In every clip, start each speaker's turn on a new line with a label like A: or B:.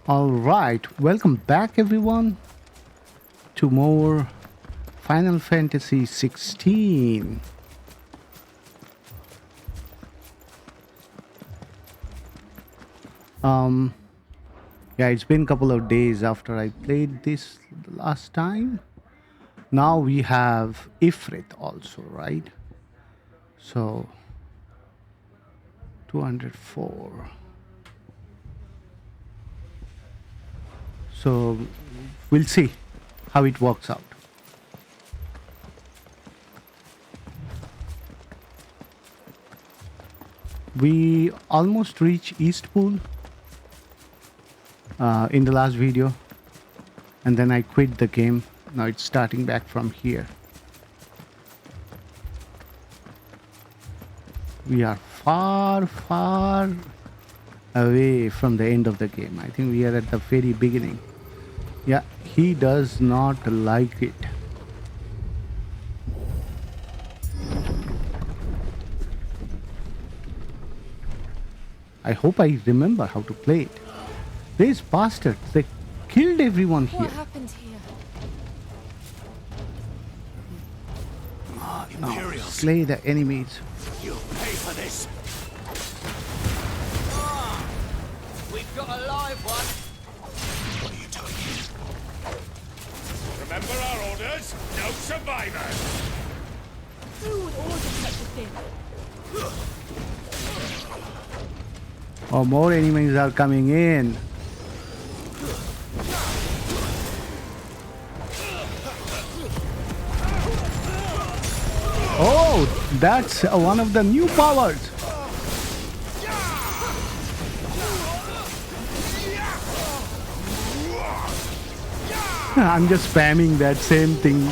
A: All right, welcome back everyone to more Final Fantasy XVI. Um yeah, it's been a couple of days after I played this the last time. Now we have Ifrit also, right? So 204. So we'll see how it works out. We almost reached Eastpool in the last video, and then I quit the game. Now it's starting back from here. We are far away from the end of the game. I think we are at the very beginning. Yeah, he does not like it. I hope I remember how to play it. These bastards, they killed everyone here.
B: What happened here?
A: Now, slay the enemies.
C: You'll pay for this.
D: We've got a live one.
C: What are you doing?
E: Remember our orders? No survivors!
B: Who would order such a thing?
A: Oh, more enemies are coming in. Oh, that's one of the new powers. I'm just spamming that same thing.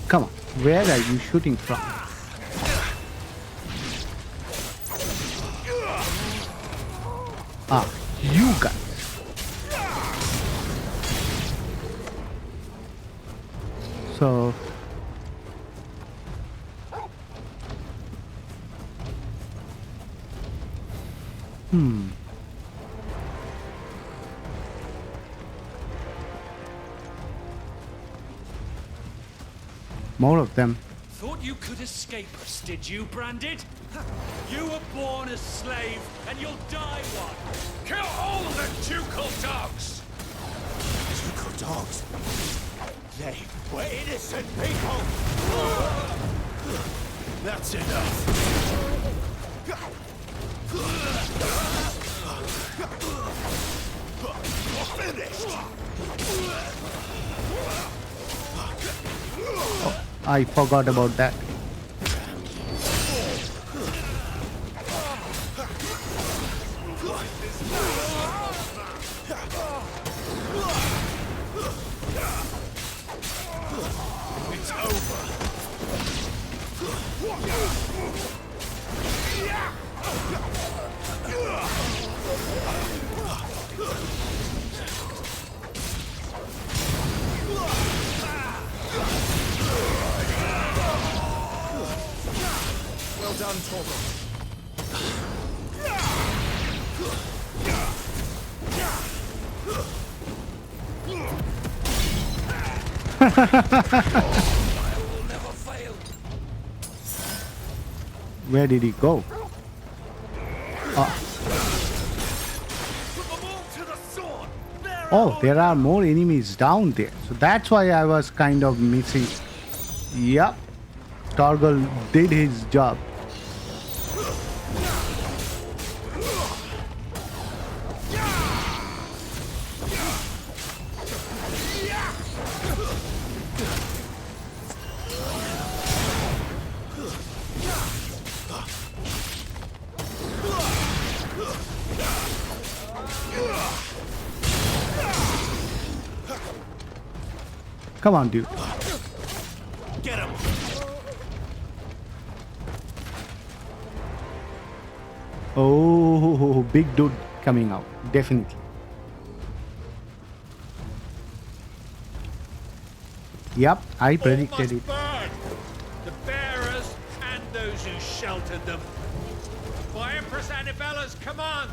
A: Come on, where are you shooting from? Ah, you guys. So more of them.
E: Thought you could escape us, did you, Branded? You were born a slave, and you'll die one. Kill all the ducal dogs!
C: Ducal dogs? They were innocent people! That's enough! Finished!
A: I forgot about that.
C: It's over! Well done, Chocobos.
A: Where did he go? Oh, there are more enemies down there. So that's why I was kind of missing. Yep. Torgal did his job. Come on, dude.
C: Get him!
A: Oh, big dude coming out. Definitely. Yep, I predicted it.
E: Burn. The bearers and those who sheltered them. By Empress Annibella's command.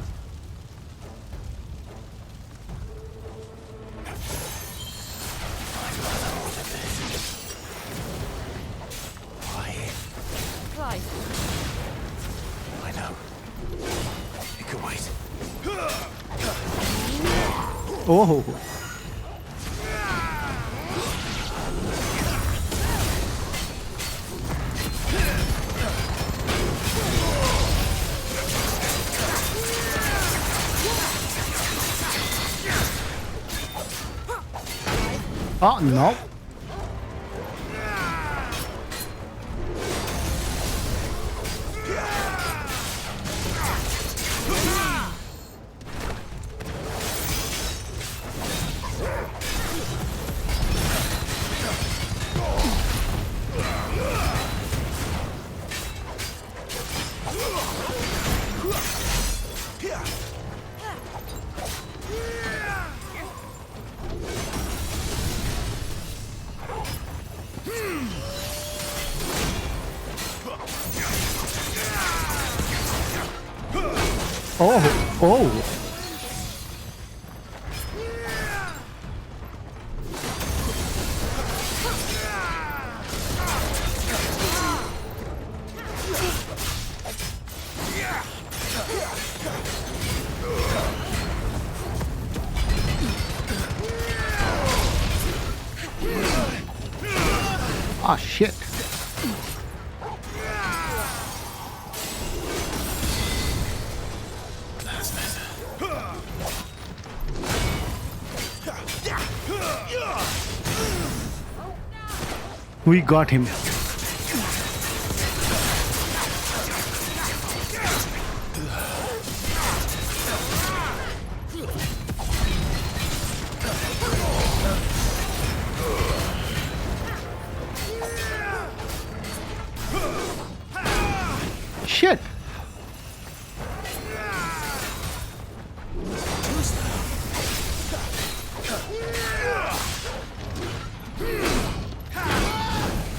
C: can wait.
A: Oh. Oh, no. Oh, oh. Ah, shit. We got him. Shit.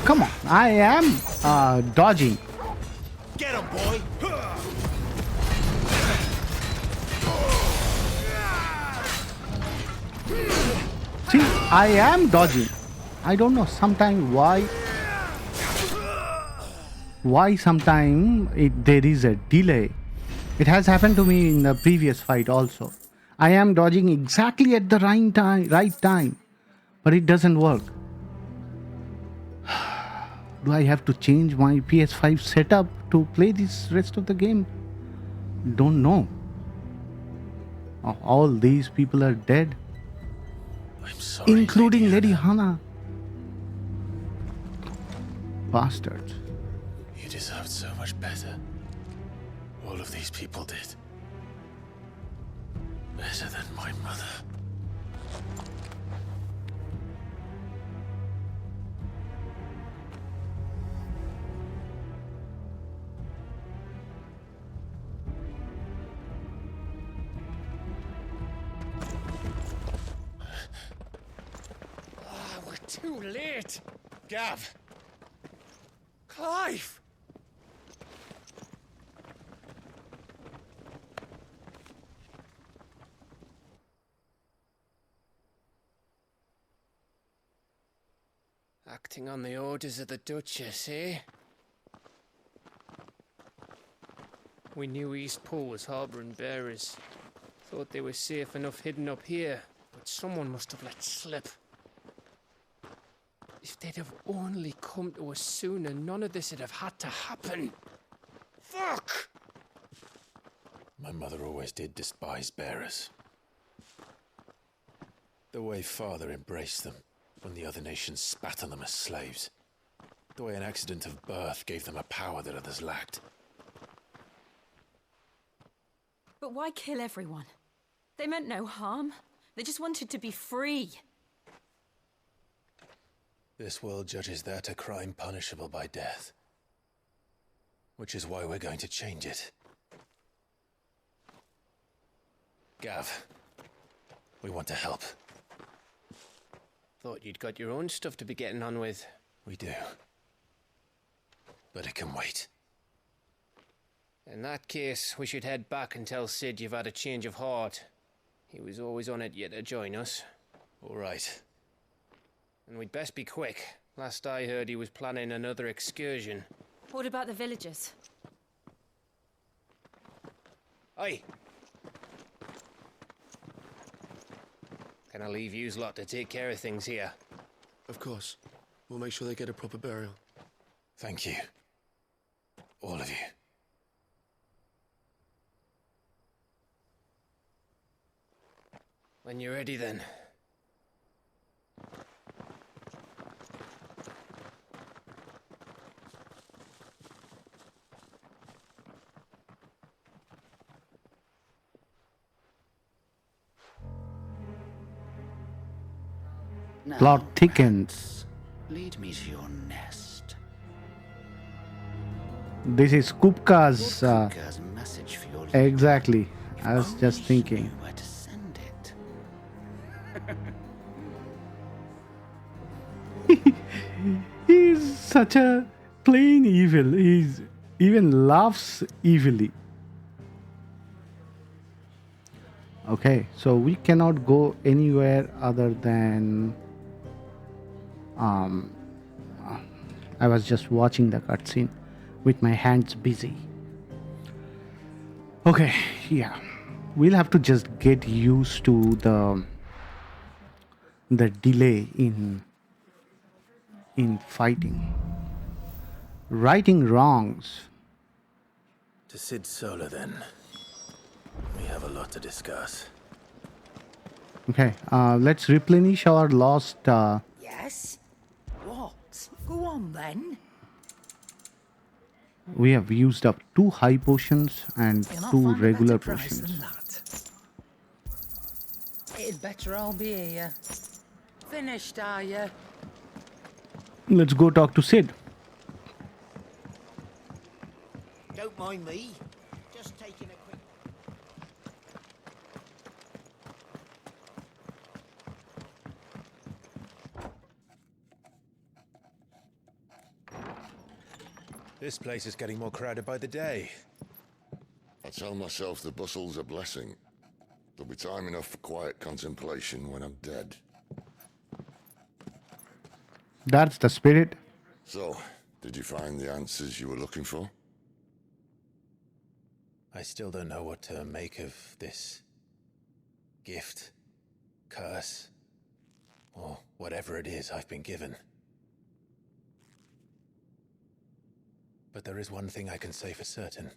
A: Come on, I am dodging.
C: Get him, boy!
A: See, I am dodging. I don't know sometimes why sometimes there is a delay. It has happened to me in the previous fight also. I am dodging exactly at the right time, but it doesn't work. Do I have to change my PS5 setup to play this rest of the game? Don't know. All these people are dead,
C: I'm sorry,
A: including Lady
C: Hannah.
A: Hannah. Bastards.
C: You deserved so much better. All of these people did. Better than my mother.
E: We're too late. Gav. Clive. Acting on the orders of the Duchess, eh? We knew East Pool was harbouring bearers. Thought they were safe enough hidden up here, but someone must have let slip. If they'd have only come to us sooner, none of this would have had to happen. Fuck!
C: My mother always did despise bearers. The way father embraced them when the other nations spat on them as slaves. The way an accident of birth gave them a power that others lacked.
B: But why kill everyone? They meant no harm. They just wanted to be free.
C: This world judges that a crime punishable by death. Which is why we're going to change it. Gav, we want to help.
E: Thought you'd got your own stuff to be getting on with.
C: We do. But it can wait.
E: In that case, we should head back and tell Sid you've had a change of heart. He was always on it yet to join us.
C: All right.
E: And we'd best be quick. Last I heard, he was planning another excursion.
B: What about the villagers?
E: Aye,
F: Can I leave yous lot to take care of things here?
G: Of course. We'll make sure they get a proper burial.
C: Thank you. All of you.
F: When you're ready, then.
H: Now,
A: Plot thickens.
H: lead me to your nest.
A: This is Kupka's.
H: Kupka's message for your leader.
A: Exactly.
H: If
A: I was
H: only
A: just
H: he
A: thinking.
H: knew where to send it.
A: He's such a plain evil. He's even laughs evilly. Okay, so we cannot go anywhere other than. I was just watching the cutscene with my hands busy. Okay, yeah, we'll have to just get used to the delay in fighting. Righting wrongs.
C: To Sid Solar, then. We have a lot to discuss.
A: Okay, let's replenish our lost.
I: Yes? What? Go on then.
A: We have used up 2 high potions and
I: You'll not
A: 2
I: find a
A: regular
I: better price
A: potions.
I: than that. It'd better all be here. Finished, are you?
A: Let's go talk to Sid.
D: Don't mind me. Just taking a quick...
C: This place is getting more crowded by the day.
J: I tell myself the bustle's a blessing. There'll be time enough for quiet contemplation when I'm dead.
A: That's the spirit.
J: So, did you find the answers you were looking for?
C: I still don't know what to make of this gift, curse, or whatever it is I've been given. But there is one thing I can say for certain.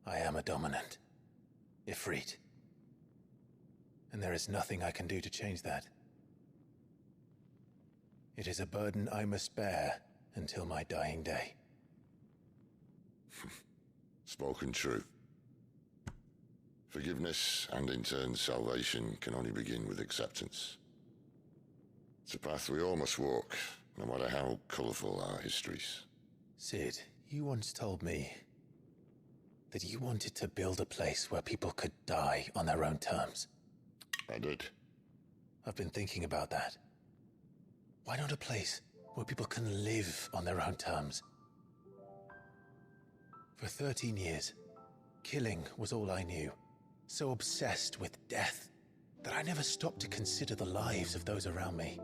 C: I am a dominant, Ifrit. And there is nothing I can do to change that. It is a burden I must bear until my dying day.
J: Spoken true. Forgiveness and in turn salvation can only begin with acceptance. It's a path we all must walk, no matter how colourful our histories.
C: Sid, you once told me that you wanted to build a place where people could die on their own terms.
J: I did.
C: I've been thinking about that. Why not a place where people can live on their own terms? For 13 years, killing was all I knew. So obsessed with death that I never stopped to consider the lives of those around me.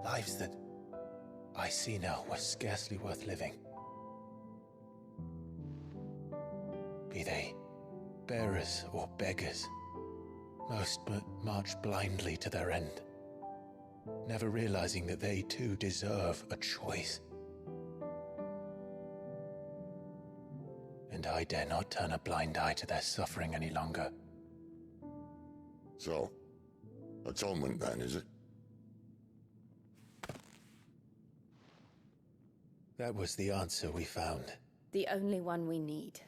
C: Lives that I see now were scarcely worth living. Be they bearers or beggars, most march blindly to their end, never realizing that they too deserve a choice. And I dare not turn a blind eye to their suffering any longer.
J: So, atonement then, is it?
C: That was the answer we found.
K: The only one we need.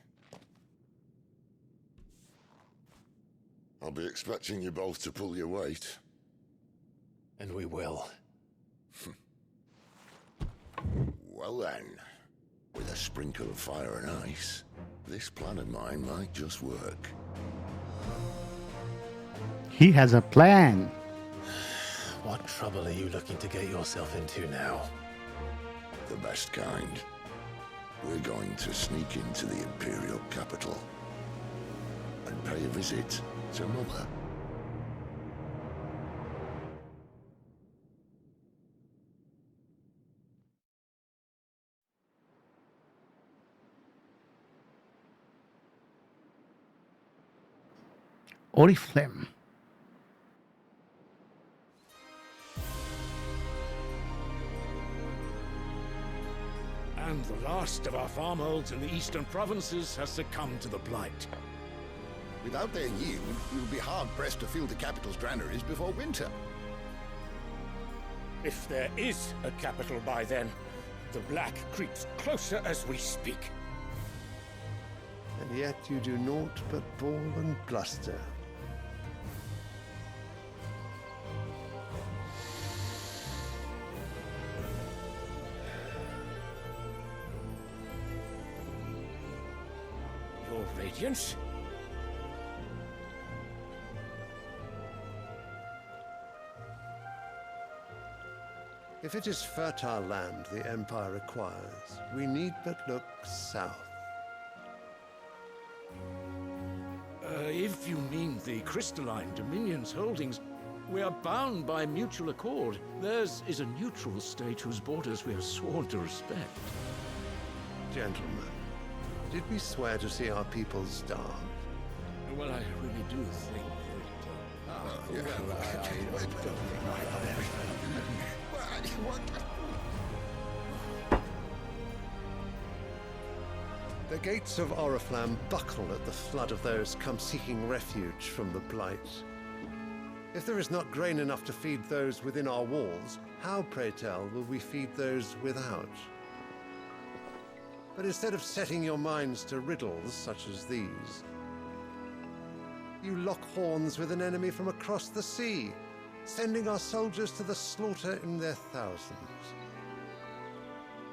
J: I'll be expecting you both to pull your weight.
C: And we will.
J: Well then, with a sprinkle of fire and ice, this plan of mine might just work.
A: He has a plan.
C: What trouble are you looking to get yourself into now?
J: The best kind. We're going to sneak into the Imperial capital and pay a visit to Mother.
A: Oriflame.
E: And the last of our farmholds in the eastern provinces has succumbed to the Blight.
J: Without their yield, we will be hard-pressed to fill the capital's granaries before winter.
E: If there is a capital by then, the Black creeps closer as we speak.
L: And yet you do naught but bawl and bluster.
E: Your Radiance?
L: If it is fertile land the Empire requires, we need but look south.
E: If you mean the crystalline Dominion's holdings, we are bound by mutual accord. Theirs is a neutral state whose borders we have sworn to respect.
L: Gentlemen, did we swear to see our people starve?
E: Well, I really do think
L: The gates of Oriflame buckle at the flood of those come seeking refuge from the Blight. If there is not grain enough to feed those within our walls, how, pray tell, will we feed those without? But instead of setting your minds to riddles such as these, you lock horns with an enemy from across the sea, sending our soldiers to the slaughter in their thousands.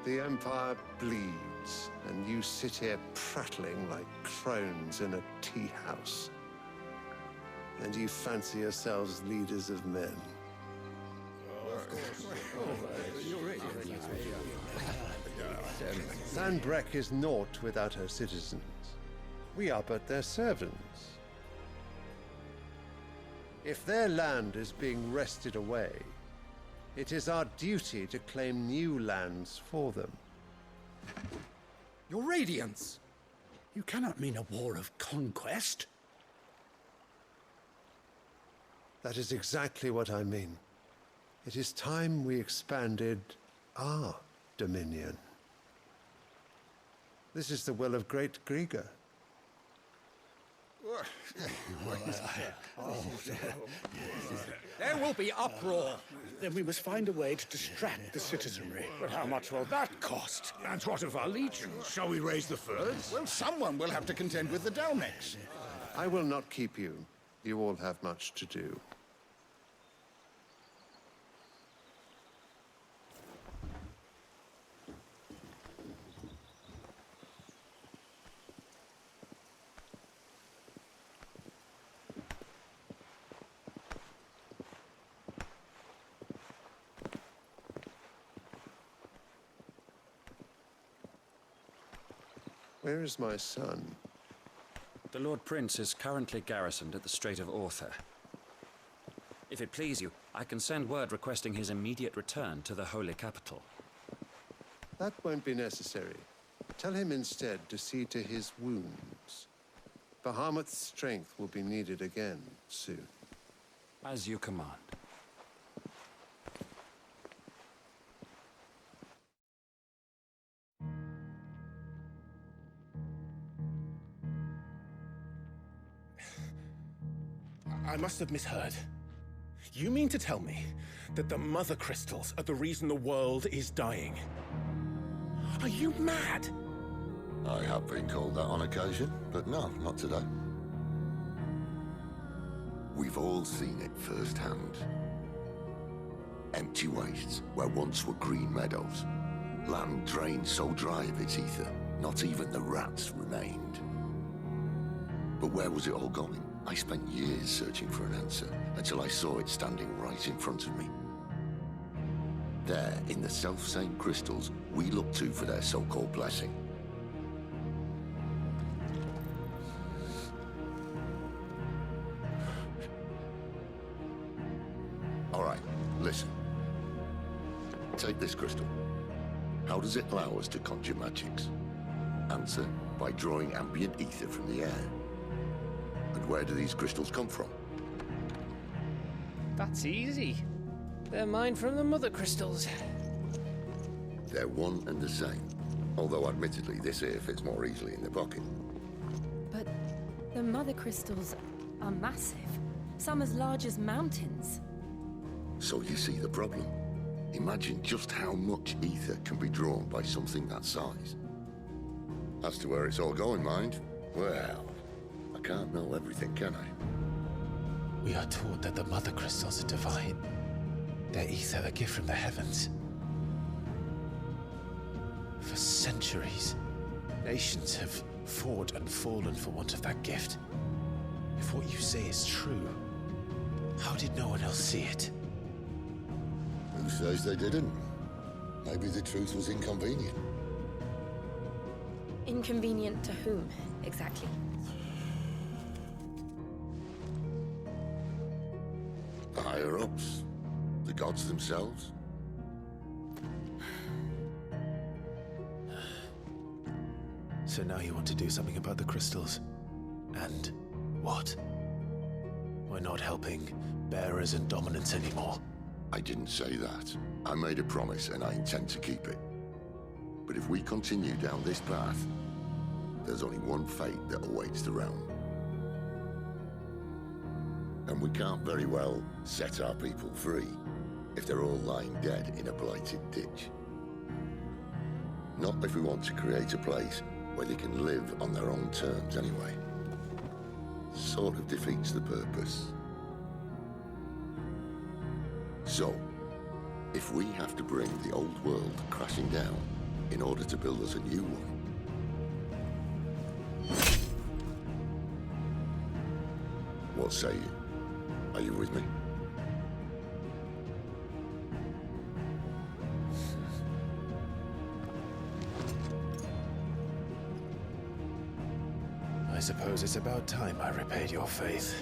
L: The Empire bleeds, and you sit here prattling like crones in a tea house. And you fancy yourselves leaders of men. Sanbreque is naught without her citizens. We are but their servants. If their land is being wrested away, it is our duty to claim new lands for them.
M: Your Radiance! You cannot mean a war of conquest.
L: That is exactly what I mean. It is time we expanded our dominion. This is the will of great Grieger.
M: There will be uproar. Then we must find a way to distract the citizenry.
E: But how much will that cost? And what of our legions? Shall we raise the furs?
J: Well, someone will have to contend with the Dalmex.
L: I will not keep you. You all have much to do. Where is my son?
N: The Lord Prince is currently garrisoned at the Strait of Author. If it please you, I can send word requesting his immediate return to the Holy Capital.
L: That won't be necessary. Tell him instead to see to his wounds. Bahamut's strength will be needed again soon.
N: As you command.
O: I must have misheard. You mean to tell me that the Mother Crystals are the reason the world is dying? Are you mad?
J: I have been called that on occasion, but no, not today. We've all seen it firsthand. Empty wastes where once were green meadows. Land drained so dry of its ether, not even the rats remained. But where was it all going? I spent years searching for an answer, until I saw it standing right in front of me. There, in the self-same crystals we look to for their so-called blessing. All right, listen. Take this crystal. How does it allow us to conjure magics? Answer, by drawing ambient ether from the air. And where do these crystals come from?
F: That's easy. They're mine from the mother crystals.
J: They're one and the same. Although admittedly this here fits more easily in the pocket.
B: But the mother crystals are massive. Some as large as mountains.
J: So you see the problem. Imagine just how much ether can be drawn by something that size. As to where it's all going, mind, well, I can't know everything, can I?
C: We are taught that the mother crystals are divine. Their ether a gift from the heavens. For centuries, nations have fought and fallen for want of that gift. If what you say is true, how did no one else see it?
J: Who says they didn't? Maybe the truth was inconvenient.
B: Inconvenient to whom, exactly?
J: The higher-ups? The gods themselves?
C: So now you want to do something about the crystals? And what? We're not helping bearers and dominants anymore.
J: I didn't say that. I made a promise and I intend to keep it. But if we continue down this path, there's only one fate that awaits the realm. And we can't very well set our people free if they're all lying dead in a blighted ditch. Not if we want to create a place where they can live on their own terms anyway. Sort of defeats the purpose. So, if we have to bring the old world crashing down in order to build us a new one, what say you? Are you with me?
C: I suppose it's about time I repaid your faith.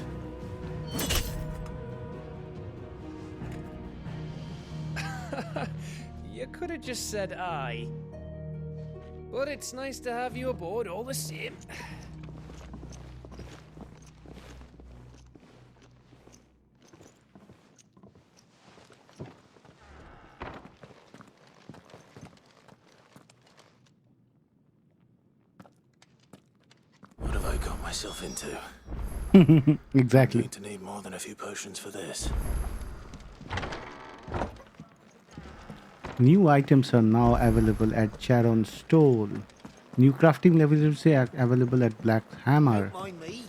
F: You could have just said aye. But it's nice to have you aboard all the same.
C: What have I got myself into?
A: Exactly.
C: Going to need more than a few potions for this.
A: New items are now available at Charon's Stole. New crafting levels are available at Black Hammer.
D: Don't mind me.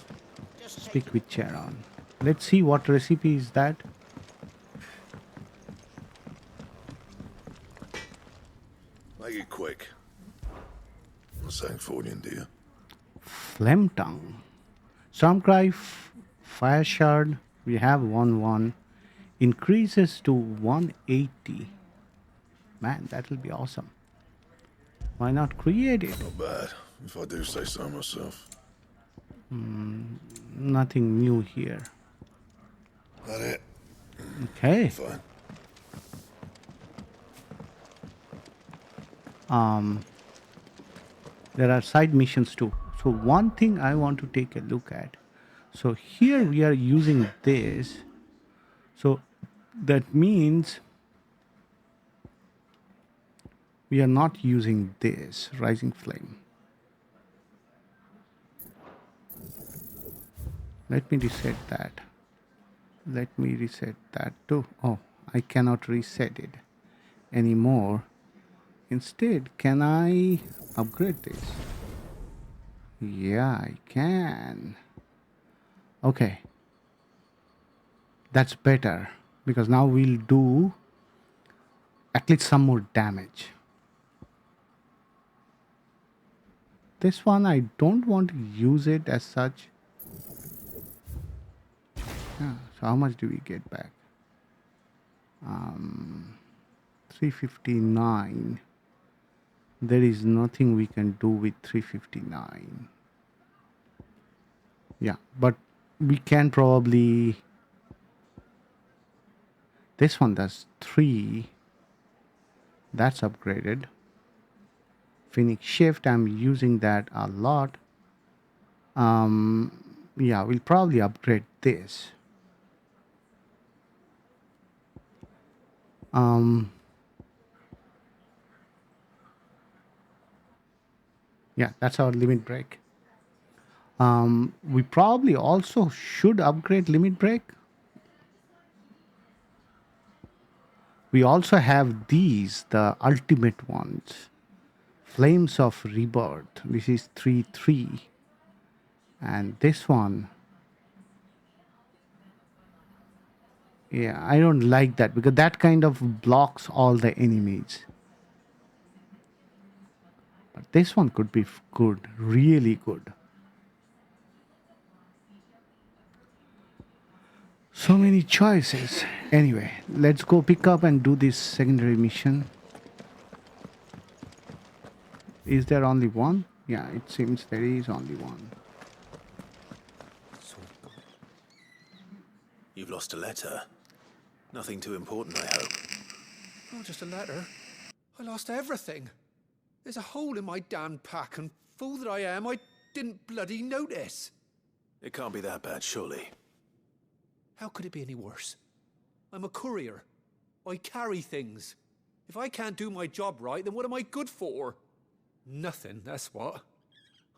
D: Just
A: Speak with Charon. Let's see what recipe is that.
J: Make it quick. I'm saying Fordian, do you?
A: Flame Tongue. Stormcry, Fire Shard. We have 1-1. Increases to 180. Man, that will be awesome. Why not create it?
J: Not bad, if I do say so myself.
A: Nothing new here.
J: That it?
A: Okay.
J: Fine.
A: There are side missions too. So one thing I want to take a look at. So here we are using this. So that means we are not using this Rising Flame. Let me reset that. Let me reset that too. Oh, I cannot reset it anymore. Instead, can I upgrade this? Yeah, I can. Okay. That's better because now we'll do at least some more damage. This one, I don't want to use it as such. Yeah, so how much do we get back? 359. There is nothing we can do with 359. Yeah, but we can probably... This one does 3. That's upgraded. Phoenix Shift, I'm using that a lot. Yeah, we'll probably upgrade this. Yeah, that's our limit break. We probably also should upgrade limit break. We also have these, the ultimate ones. Flames of Rebirth. This is 3/3. And this one, yeah, I don't like that because that kind of blocks all the enemies. But this one could be good, really good. So many choices. Anyway, let's go pick up and do this secondary mission. Is there only one? Yeah, it seems there is only one.
C: You've lost a letter. Nothing too important, I hope.
P: Not just a letter. I lost everything. There's a hole in my damn pack, and fool that I am, I didn't bloody notice.
C: It can't be that bad, surely.
P: How could it be any worse? I'm a courier. I carry things. If I can't do my job right, then what am I good for? Nothing, that's what.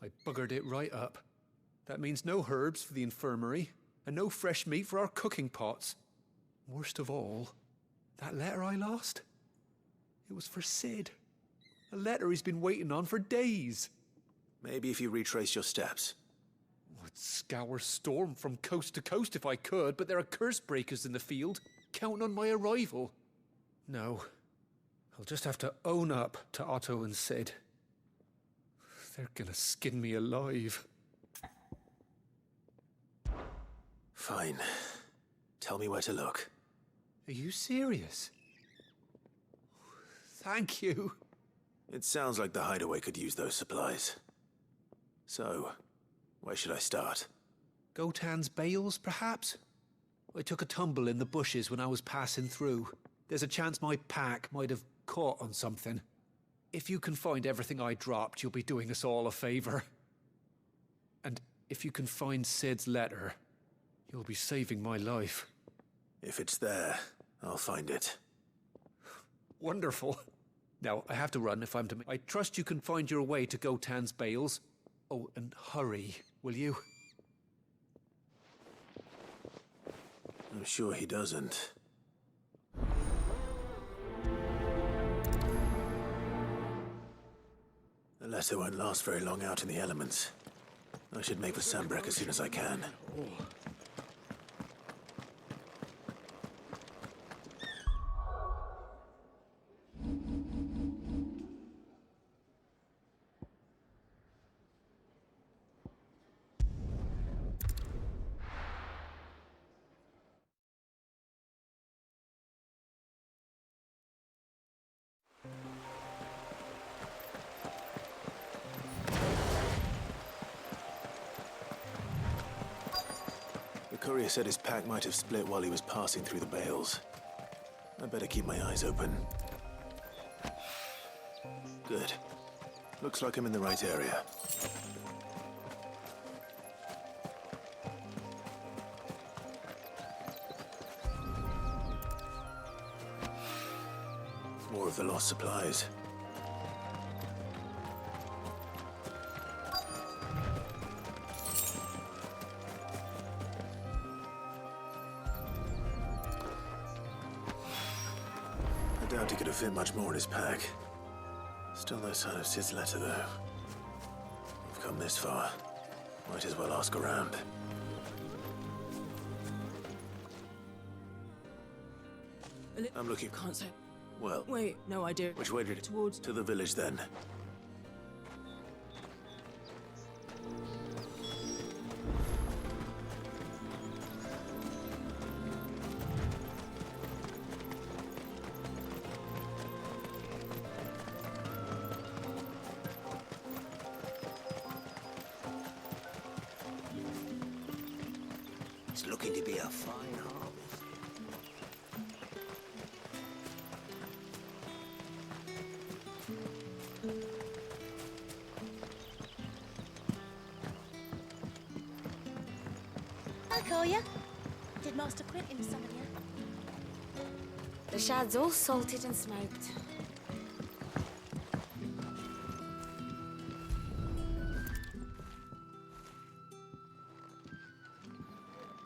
P: I buggered it right up. That means no herbs for the infirmary, and no fresh meat for our cooking pots. Worst of all, that letter I lost? It was for Sid. A letter he's been waiting on for days.
C: Maybe if you retrace your steps.
P: I'd scour Storm from coast to coast if I could, but there are curse breakers in the field, counting on my arrival. No, I'll just have to own up to Otto and Sid. They're gonna skin me alive.
C: Fine. Tell me where to look.
P: Are you serious? Thank you.
C: It sounds like the hideaway could use those supplies. So, where should I start?
P: Gotan's bales, perhaps? I took a tumble in the bushes when I was passing through. There's a chance my pack might have caught on something. If you can find everything I dropped, you'll be doing us all a favor. And if you can find Sid's letter, you'll be saving my life.
C: If it's there, I'll find it.
P: Wonderful. Now, I have to run if I'm to... I trust you can find your way to Gotan's bales. Oh, and hurry, will you?
C: I'm sure he doesn't. The letter won't last very long out in the elements. I should make for Sambrek as soon as I can. The courier said his pack might have split while he was passing through the bales. I better keep my eyes open. Good. Looks like I'm in the right area. More of the lost supplies. I doubt he could have fit much more in his pack. Still no sign of Sid's letter, though. We've come this far. Might as well ask around. I'm looking...
Q: Can't say.
C: Well...
Q: Wait, no idea.
C: Which way did it...
Q: Towards...
C: To the village, then.
D: It's looking to be a fine harvest.
Q: Hi, Koya. Did Master Quentin summon you?
K: The shad's all salted and smoked.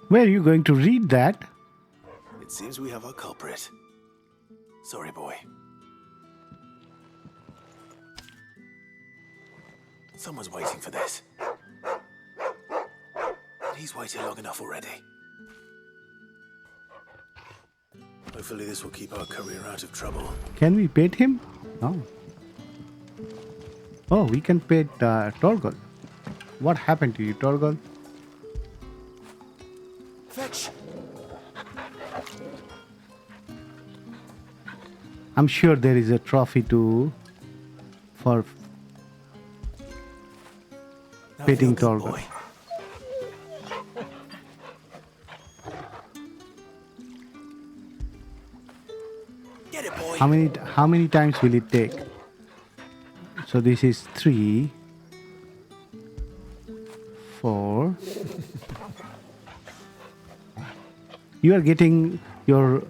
A: Where are you going to read that?
R: It seems we have our culprit. Sorry, boy. Someone's waiting for this. And he's waited long enough already. Hopefully this will keep our career out of trouble.
A: Can we pet him? No. Oh, we can pet Torgal. What happened to you, Torgal?
R: Fetch!
A: I'm sure there is a trophy for petting Torgal.
R: Get it, boy.
A: How many times will it take? So this is 3, 4. You are getting your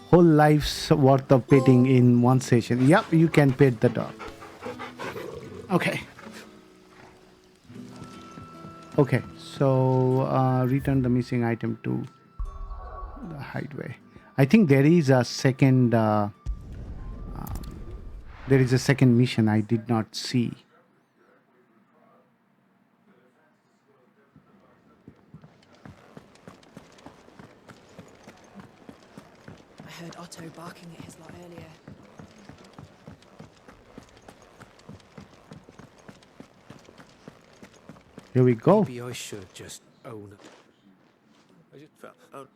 A: whole life's worth of petting in one session. Yep, you can pet the dog. Okay. Okay, so return the missing item to the hideaway. I think there is a second mission I did not see.
B: I heard Otto barking at his lot earlier.
A: Here we go.
P: Maybe I should just own it. I just felt. Oh.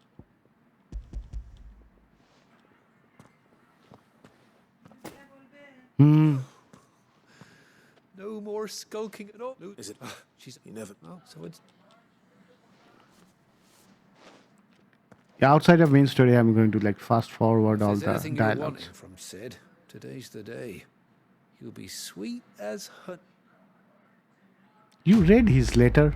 P: No more skulking at all.
R: Is it?
P: She's.
R: You never.
P: Oh, so it's.
A: Yeah, outside of main story, I'm going to like fast forward all the
P: Anything you're
A: dialogues.
P: wanting from Sid, today's the day. You'll be sweet as honey.
A: You read his letter?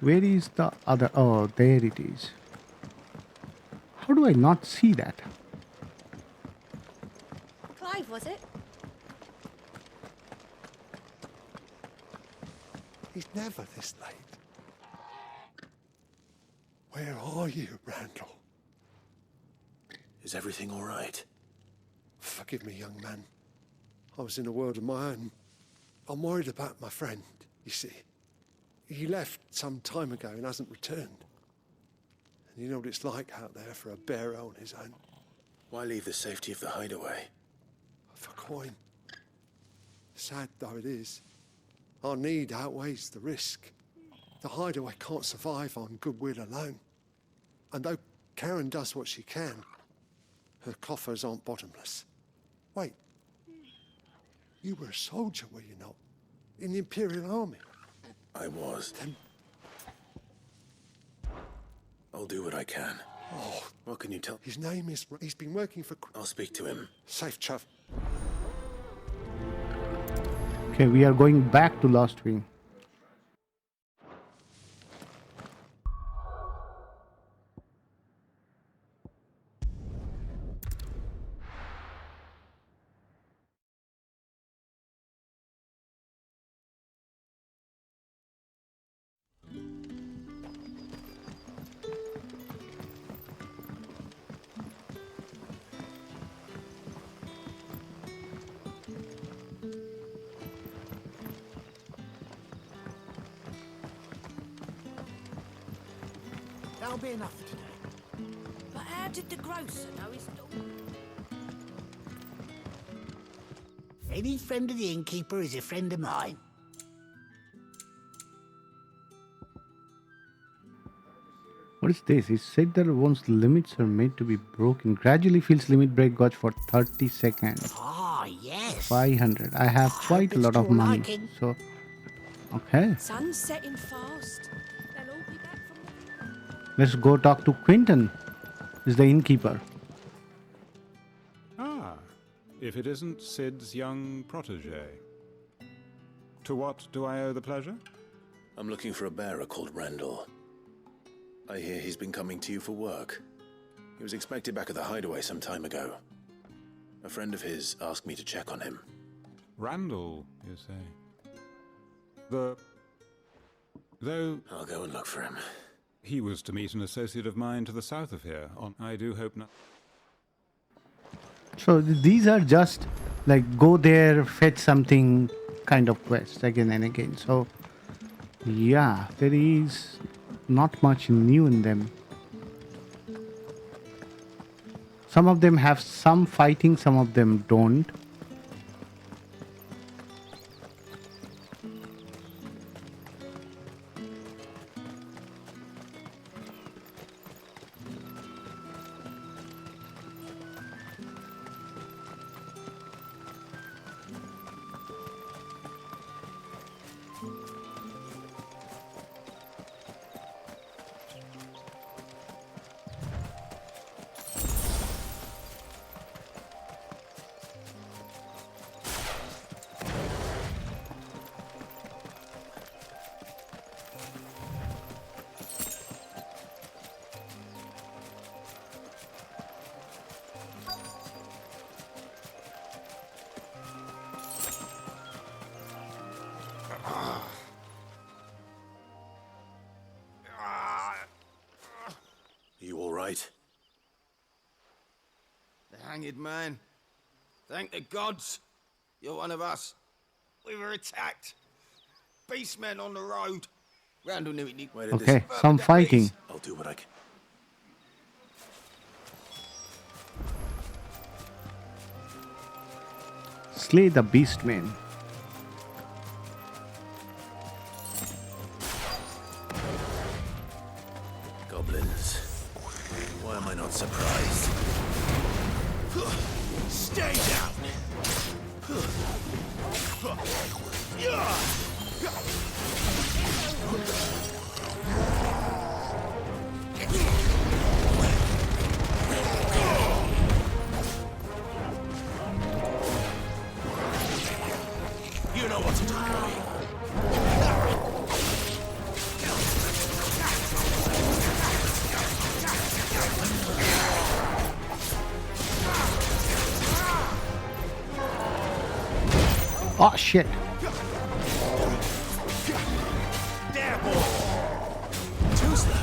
A: Where is the other? Oh, there it is. How do I not see that?
Q: Clive, was it?
L: He's never this late. Where are you, Randall?
R: Is everything all right?
L: Forgive me, young man. I was in a world of my own. I'm worried about my friend, you see. He left some time ago and hasn't returned. And you know what it's like out there for a bearer on his own.
R: Why leave the safety of the hideaway?
L: For coin. Sad though it is, our need outweighs the risk. The hideaway can't survive on goodwill alone. And though Karen does what she can, her coffers aren't bottomless. Wait. You were a soldier, were you not? In the Imperial Army?
R: I was.
L: Then...
R: I'll do what I can.
L: Oh.
R: What can you tell?
L: His name is... He's been working for...
R: I'll speak to him.
L: Safe travel.
A: Okay, we are going back to Lost Wing.
D: That'll be enough for today.
H: But how did the grocer know his daughter?
D: Any friend of the innkeeper is a friend of mine.
A: What is this? It said that once limits are made to be broken, gradually fills limit break gauge for 30 seconds.
D: Ah, yes.
A: 500. I have quite a lot of money.
D: liking.
A: So, okay.
B: Sun's setting fast. They'll all be back from the...
A: Let's go talk to Quentin. He's the innkeeper.
O: Ah,
S: if it isn't Sid's young protege. To what do I owe the pleasure?
R: I'm looking for a bearer called Randall. I hear he's been coming to you for work. He was expected back at the hideaway some time ago. A friend of his asked me to check on him.
S: Randall, you say? Though...
R: I'll go and look for him.
S: He was to meet an associate of mine to the south of here. I do hope not.
A: So these are just like go there, fetch something kind of quests again and again. So yeah, there is not much new in them. Some of them have some fighting, some of them don't.
R: You all right?
D: The hanged man. Thank the gods. You're one of us. We were attacked. Beastmen on the road. Randall knew it needed.
A: Okay, some fighting.
R: I'll do what I can.
A: Slay the beastmen.
R: Goblins. Why am I not surprised?
D: Stay down.
R: You know what to do, Chloe.
A: Oh shit.
R: There, boy. Too slow.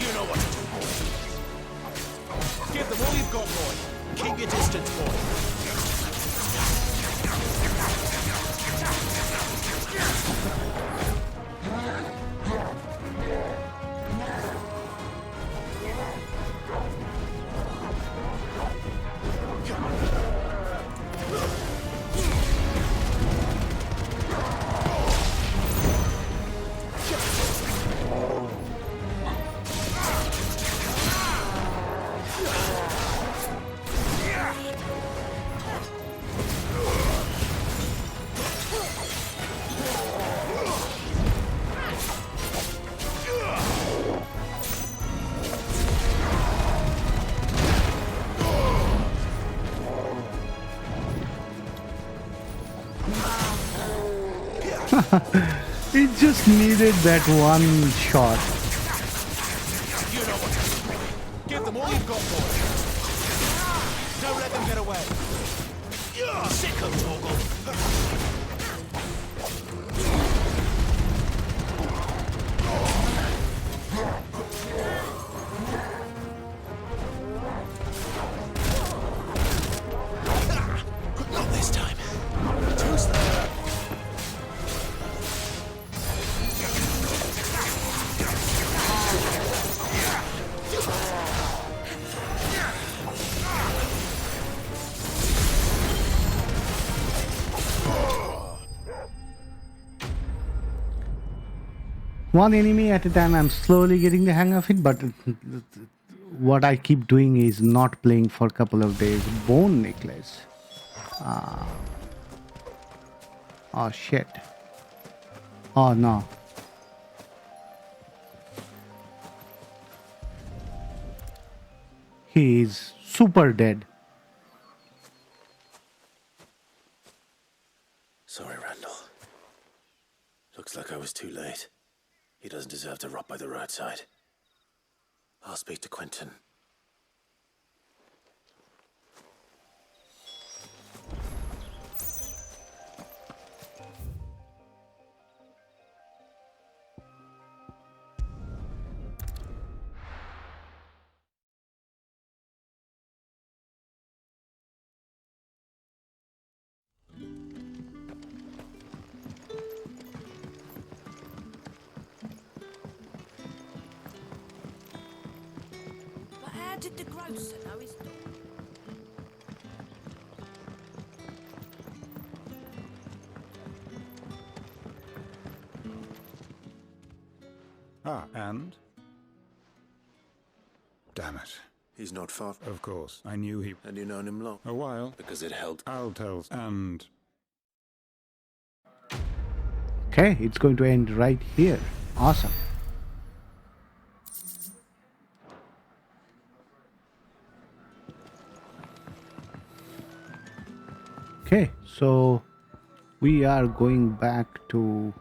R: You know what to do, boy. Give them all you've got, boy. Keep your distance, boy.
A: It just needed that one shot.
R: You know what to do, boy. Give them all you've got, boy. Don't let them get away. Sicko, Torgal. Not this time. Too slow.
A: One enemy at a time. I'm slowly getting the hang of it, but what I keep doing is not playing for a couple of days. Bone necklace. Oh shit. Oh no. He is super dead.
R: Sorry, Randall. Looks like I was too late. He doesn't deserve to rot by the roadside. I'll speak to Quentin.
H: But how did the grocer know his door?
S: Ah, and? Damn it.
R: He's not far.
S: Of course, I knew he...
R: And you known him long?
S: A while.
R: Because it held...
S: I'll tell... And...
A: Okay, it's going to end right here. Awesome. Okay, so we are going back to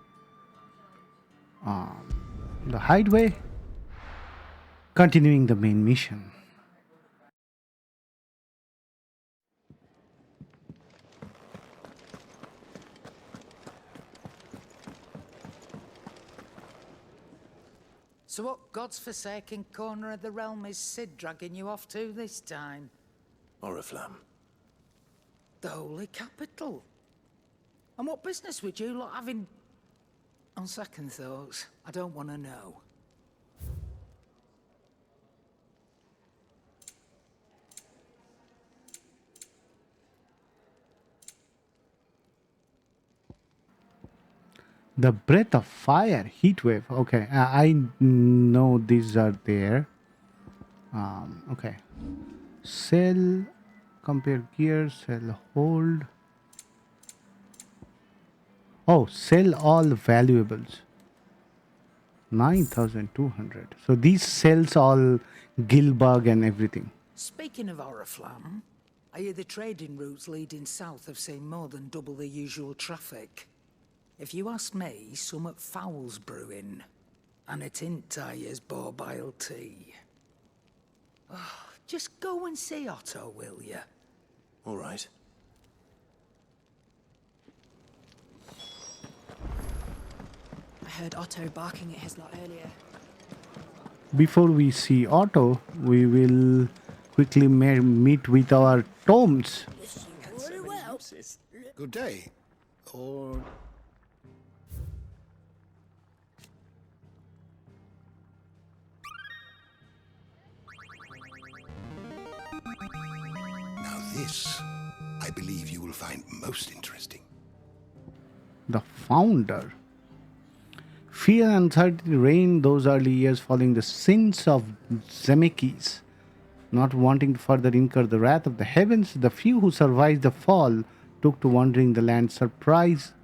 A: the hideaway, continuing the main mission.
I: So what God's forsaken corner of the realm is Sid dragging you off to this time?
R: Oriflamme.
I: The Holy Capital. And what business would you lot having... On second thoughts, I don't want to know.
A: The breath of fire, heat wave. Okay, I know these are there. Okay. Sell, compare gear, sell, hold. Oh, sell all valuables. 9,200. So these sells all Gilbug and everything.
I: Speaking of Oriflamme, I hear the trading routes leading south have seen more than double the usual traffic. If you ask me, summat foul's brewing. And it ain't Tyre's borbile tea. Oh, just go and see Otto, will you?
R: All right.
B: I heard Otto barking at his lot earlier.
A: Before we see Otto, we will quickly meet with our tomes.
H: Very well.
L: Good day. Or...
T: Now this, I believe you will find most interesting.
A: The founder. Fear and uncertainty reigned those early years following the sins of Zemeckis. Not wanting to further incur the wrath of the heavens, the few who survived the fall took to wandering the land,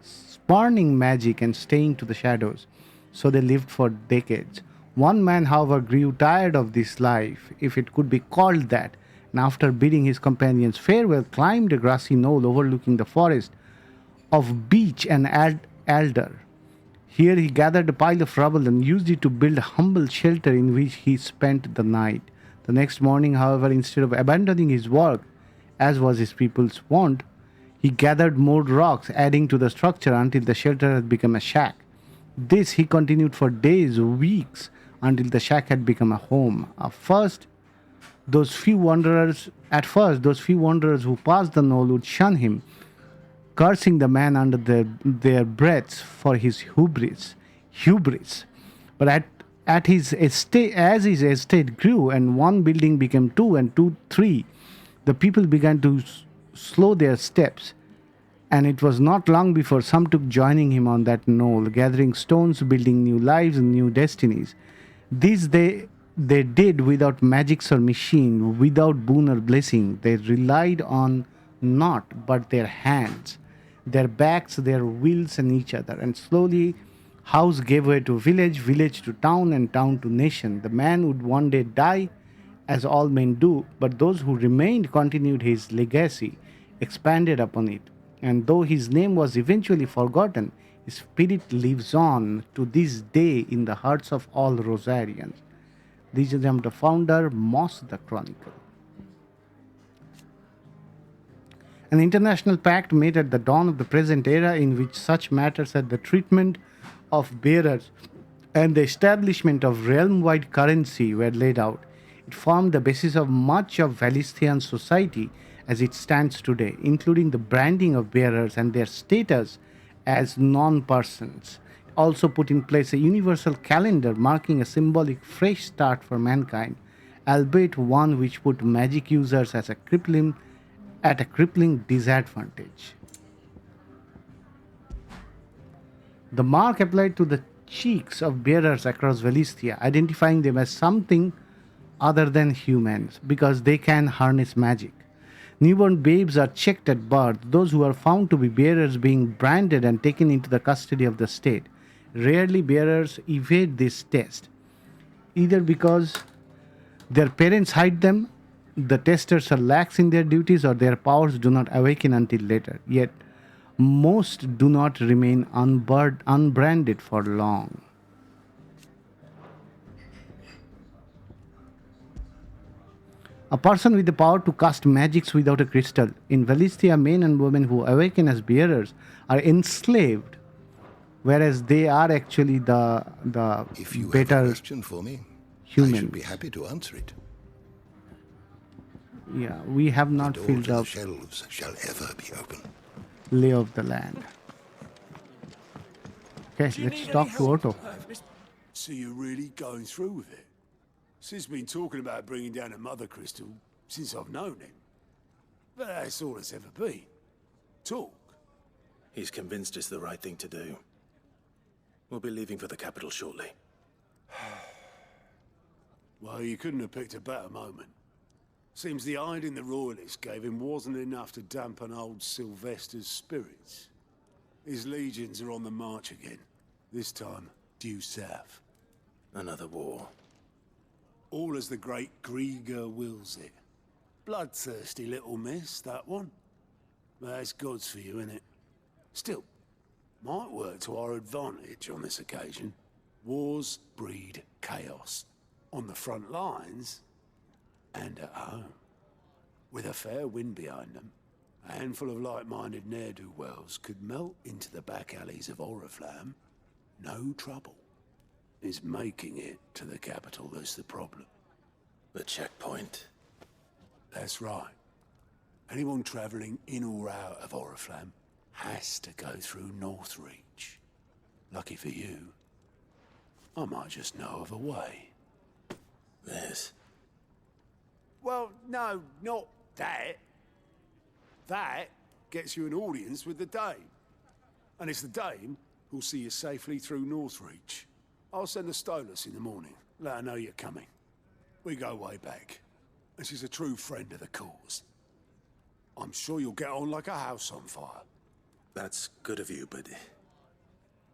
A: spurning magic and staying to the shadows. So they lived for decades. One man, however, grew tired of this life, if it could be called that, and after bidding his companions farewell, climbed a grassy knoll overlooking the forest of beech and alder. Here he gathered a pile of rubble and used it to build a humble shelter in which he spent the night. The next morning, however, instead of abandoning his work, as was his people's wont, he gathered more rocks, adding to the structure until the shelter had become a shack. This he continued for days, weeks, until the shack had become a home. At first, those few wanderers who passed the knoll would shun him, cursing the man under their breaths for his hubris. But as his estate grew and one building became two and two three, the people began to slow their steps, and it was not long before some took joining him on that knoll, gathering stones, building new lives and new destinies. This they did without magics or machine, without boon or blessing. They relied on naught but their hands, their backs, their wills, and each other. And slowly, House gave way to village, village to town, and town to nation. The man would one day die, as all men do, but those who remained continued his legacy, expanded upon it. And though his name was eventually forgotten, his spirit lives on to this day in the hearts of all Rosarians. This is the founder, Moss the Chronicle. An international pact made at the dawn of the present era, in which such matters as the treatment of bearers and the establishment of realm-wide currency were laid out. It formed the basis of much of Valisthean society as it stands today, including the branding of bearers and their status as non-persons. It also put in place a universal calendar marking a symbolic fresh start for mankind, albeit one which put magic users at a crippling disadvantage. The mark applied to the cheeks of bearers across Valisthea, identifying them as something other than humans because they can harness magic. Newborn babes are checked at birth, those who are found to be bearers being branded and taken into the custody of the state. Rarely bearers evade this test, either because their parents hide them, the testers are lax in their duties, or their powers do not awaken until later. Yet, most do not remain unbranded for long. A person with the power to cast magics without a crystal. In Valisthea, men and women who awaken as bearers are enslaved, whereas they are actually the
T: If you
A: better
T: have a question for me,
A: humans.
T: I should be happy to answer it.
A: Yeah, we have not
T: The door
A: filled
T: to the
A: up
T: shelves shall ever be open.
A: lay of the land. Okay, let's talk to Otto.
U: So you're really going through with it? Sid's been talking about bringing down a mother crystal since I've known him. But that's all it's ever been. Talk.
R: He's convinced it's the right thing to do. We'll be leaving for the capital shortly.
U: Well, you couldn't have picked a better moment. Seems the hiding the royalists gave him wasn't enough to dampen old Sylvester's spirits. His legions are on the march again. This time, due south.
R: Another war.
U: All as the great Grieger wills it. Bloodthirsty little miss, that one. But that's God's for you, innit? Still, might work to our advantage on this occasion. Wars breed chaos. On the front lines, and at home. With a fair wind behind them, a handful of like-minded ne'er-do-wells could melt into the back alleys of Oriflamme. No trouble. It's making it to the capital that's the problem.
R: The checkpoint.
U: That's right. Anyone travelling in or out of Oriflamme has to go through Northreach. Lucky for you, I might just know of a way.
R: This?
U: Well, no, not that. That gets you an audience with the Dame. And it's the Dame who'll see you safely through Northreach. I'll send the Stolas in the morning. Let her know you're coming. We go way back. And she's a true friend of the cause. I'm sure you'll get on like a house on fire.
R: That's good of you, but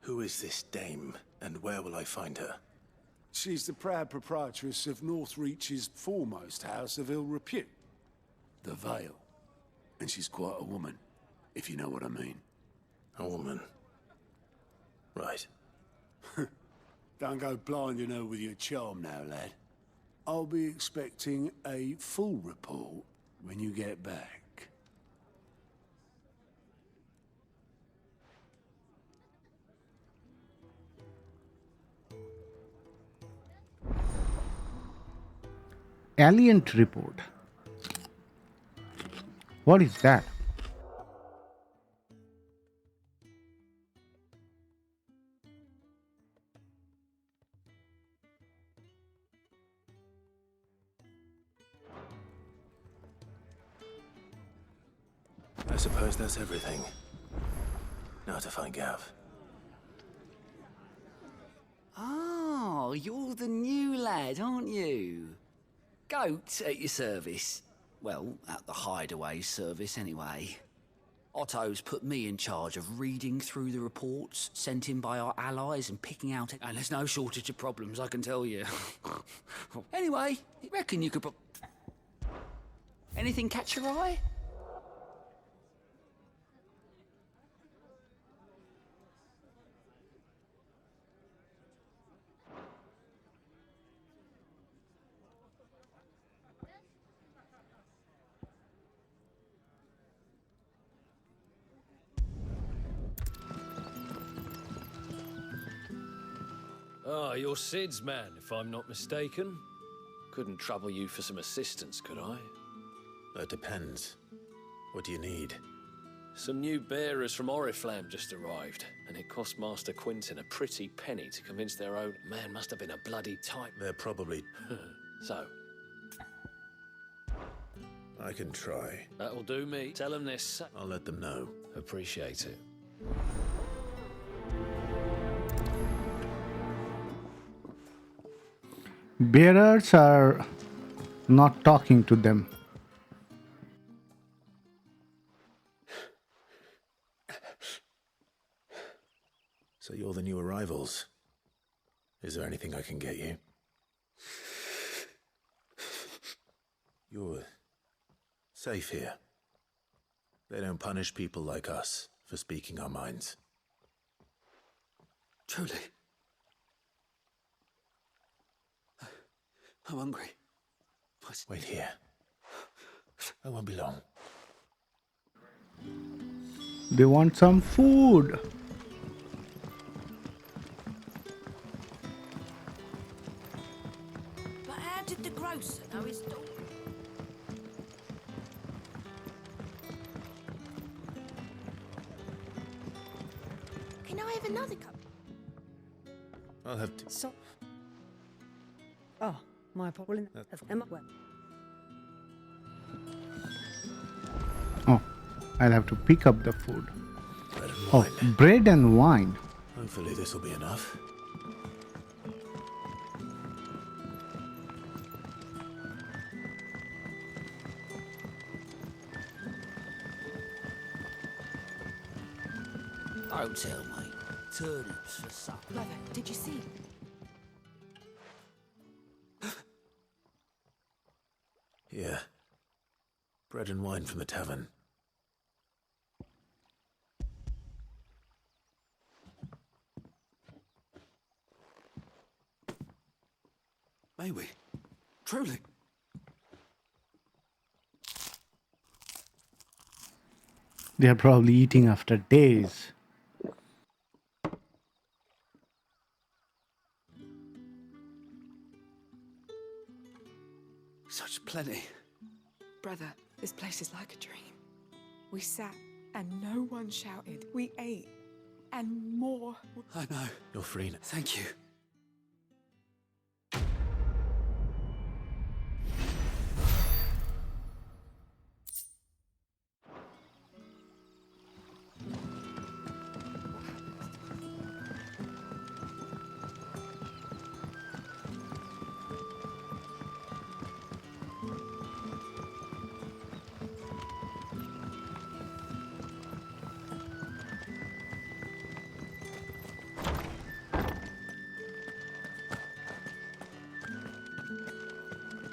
R: who is this dame, and where will I find her?
U: She's the proud proprietress of Northreach's foremost house of ill repute, the Vale. And she's quite a woman, if you know what I mean.
R: A woman. Right.
U: Don't go blinding her with your charm now, lad. I'll be expecting a full report when you get back.
A: Alient report. What is that?
R: I suppose that's everything. Now to find Gav.
V: Oh, you're the new lad, aren't you? Goat at your service. Well, at the hideaway service, anyway. Otto's put me in charge of reading through the reports sent in by our allies and picking out it. And there's no shortage of problems, I can tell you. Anyway, reckon you could anything catch your eye?
F: Ah, you're Sid's man, if I'm not mistaken. Couldn't trouble you for some assistance, could I?
R: That depends. What do you need?
F: Some new bearers from Oriflamme just arrived, and it cost Master Quinton a pretty penny to convince their own man must have been a bloody type.
R: They're probably...
F: So?
R: I can try.
F: That'll do me. Tell them this.
R: I'll let them know.
F: Appreciate it.
A: Bearers are not talking to them.
R: So you're the new arrivals. Is there anything I can get you? You're safe here. They don't punish people like us for speaking our minds.
V: Truly. I'm hungry.
R: Wait here. I won't be long.
A: They want some food.
H: But how did the grocer know his dog?
Q: Can I have another cup?
R: I'll have to...
G: So... Oh, my apologies.
A: Oh, I'll have to pick up the food.
R: Bread and
A: Oh,
R: wine.
A: bread and wine.
R: Hopefully this will be enough.
V: Don't tell me. Turnips for supper.
B: Brother, did you see?
R: Yeah. Bread and wine from the tavern.
V: May we? Truly?
A: They are probably eating after days.
V: Such plenty.
M: Brother, this place is like a dream. We sat and no one shouted. We ate and more.
V: I know.
R: You're free now.
V: Thank you.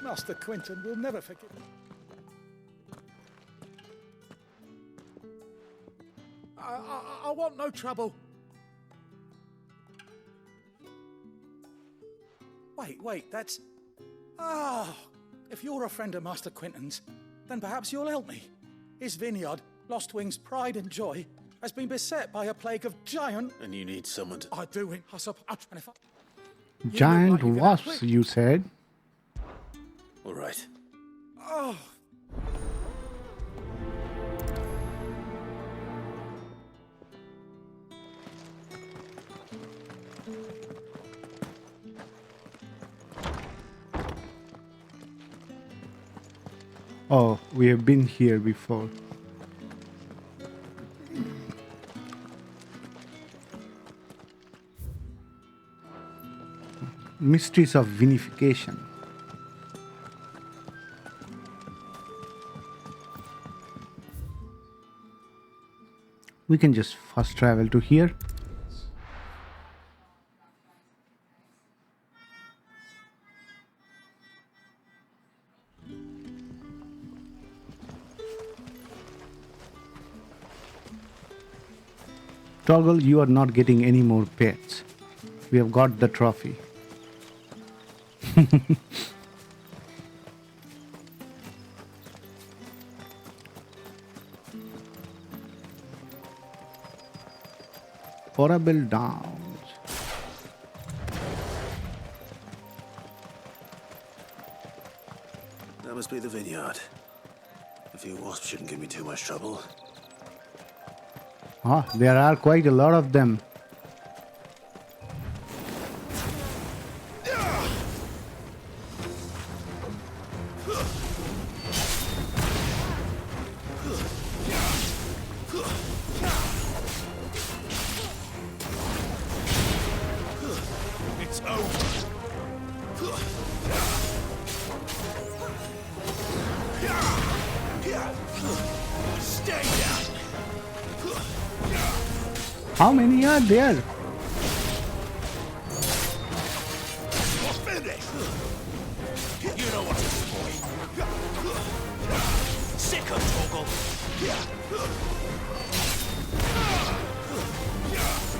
W: Master Quinton will never forgive me. I want no trouble. Wait, that's... Ah, if you're a friend of Master Quinton's, then perhaps you'll help me. His vineyard, Lostwing's pride and joy, has been beset by a plague of giant...
R: And you need someone to...
W: I do, and if I...
A: Giant wasps, you said?
R: All right.
W: Oh.
A: Oh, we have been here before. Mysteries of vinification. We can just fast travel to here. Toggle, you are not getting any more pets. We have got the trophy. Horrible Downs.
R: That must be the vineyard. A few wasps shouldn't give me too much trouble.
A: Ah, there are quite a lot of them.
O: It's over. Stay down.
A: How many are there?
O: Finish. You know what to do, boy. Sick of Toggle.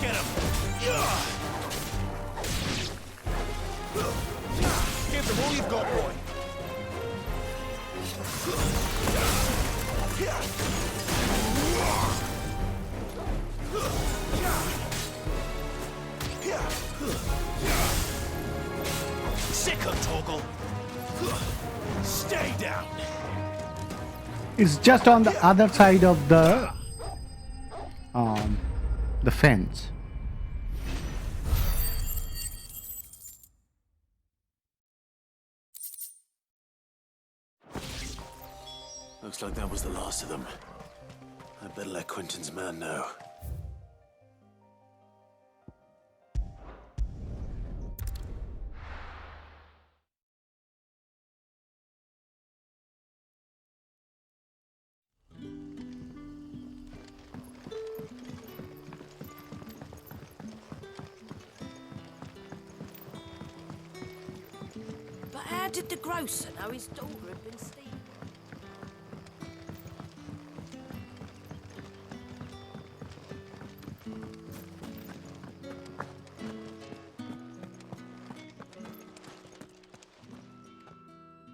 O: Get him. Give them all you've got, boy. Sick of Toggle. Stay down.
A: It's just on the other side of the fence.
R: Looks like that was the last of them. I better let Quentin's man know.
H: But how did the grocer know his daughter had been stealing?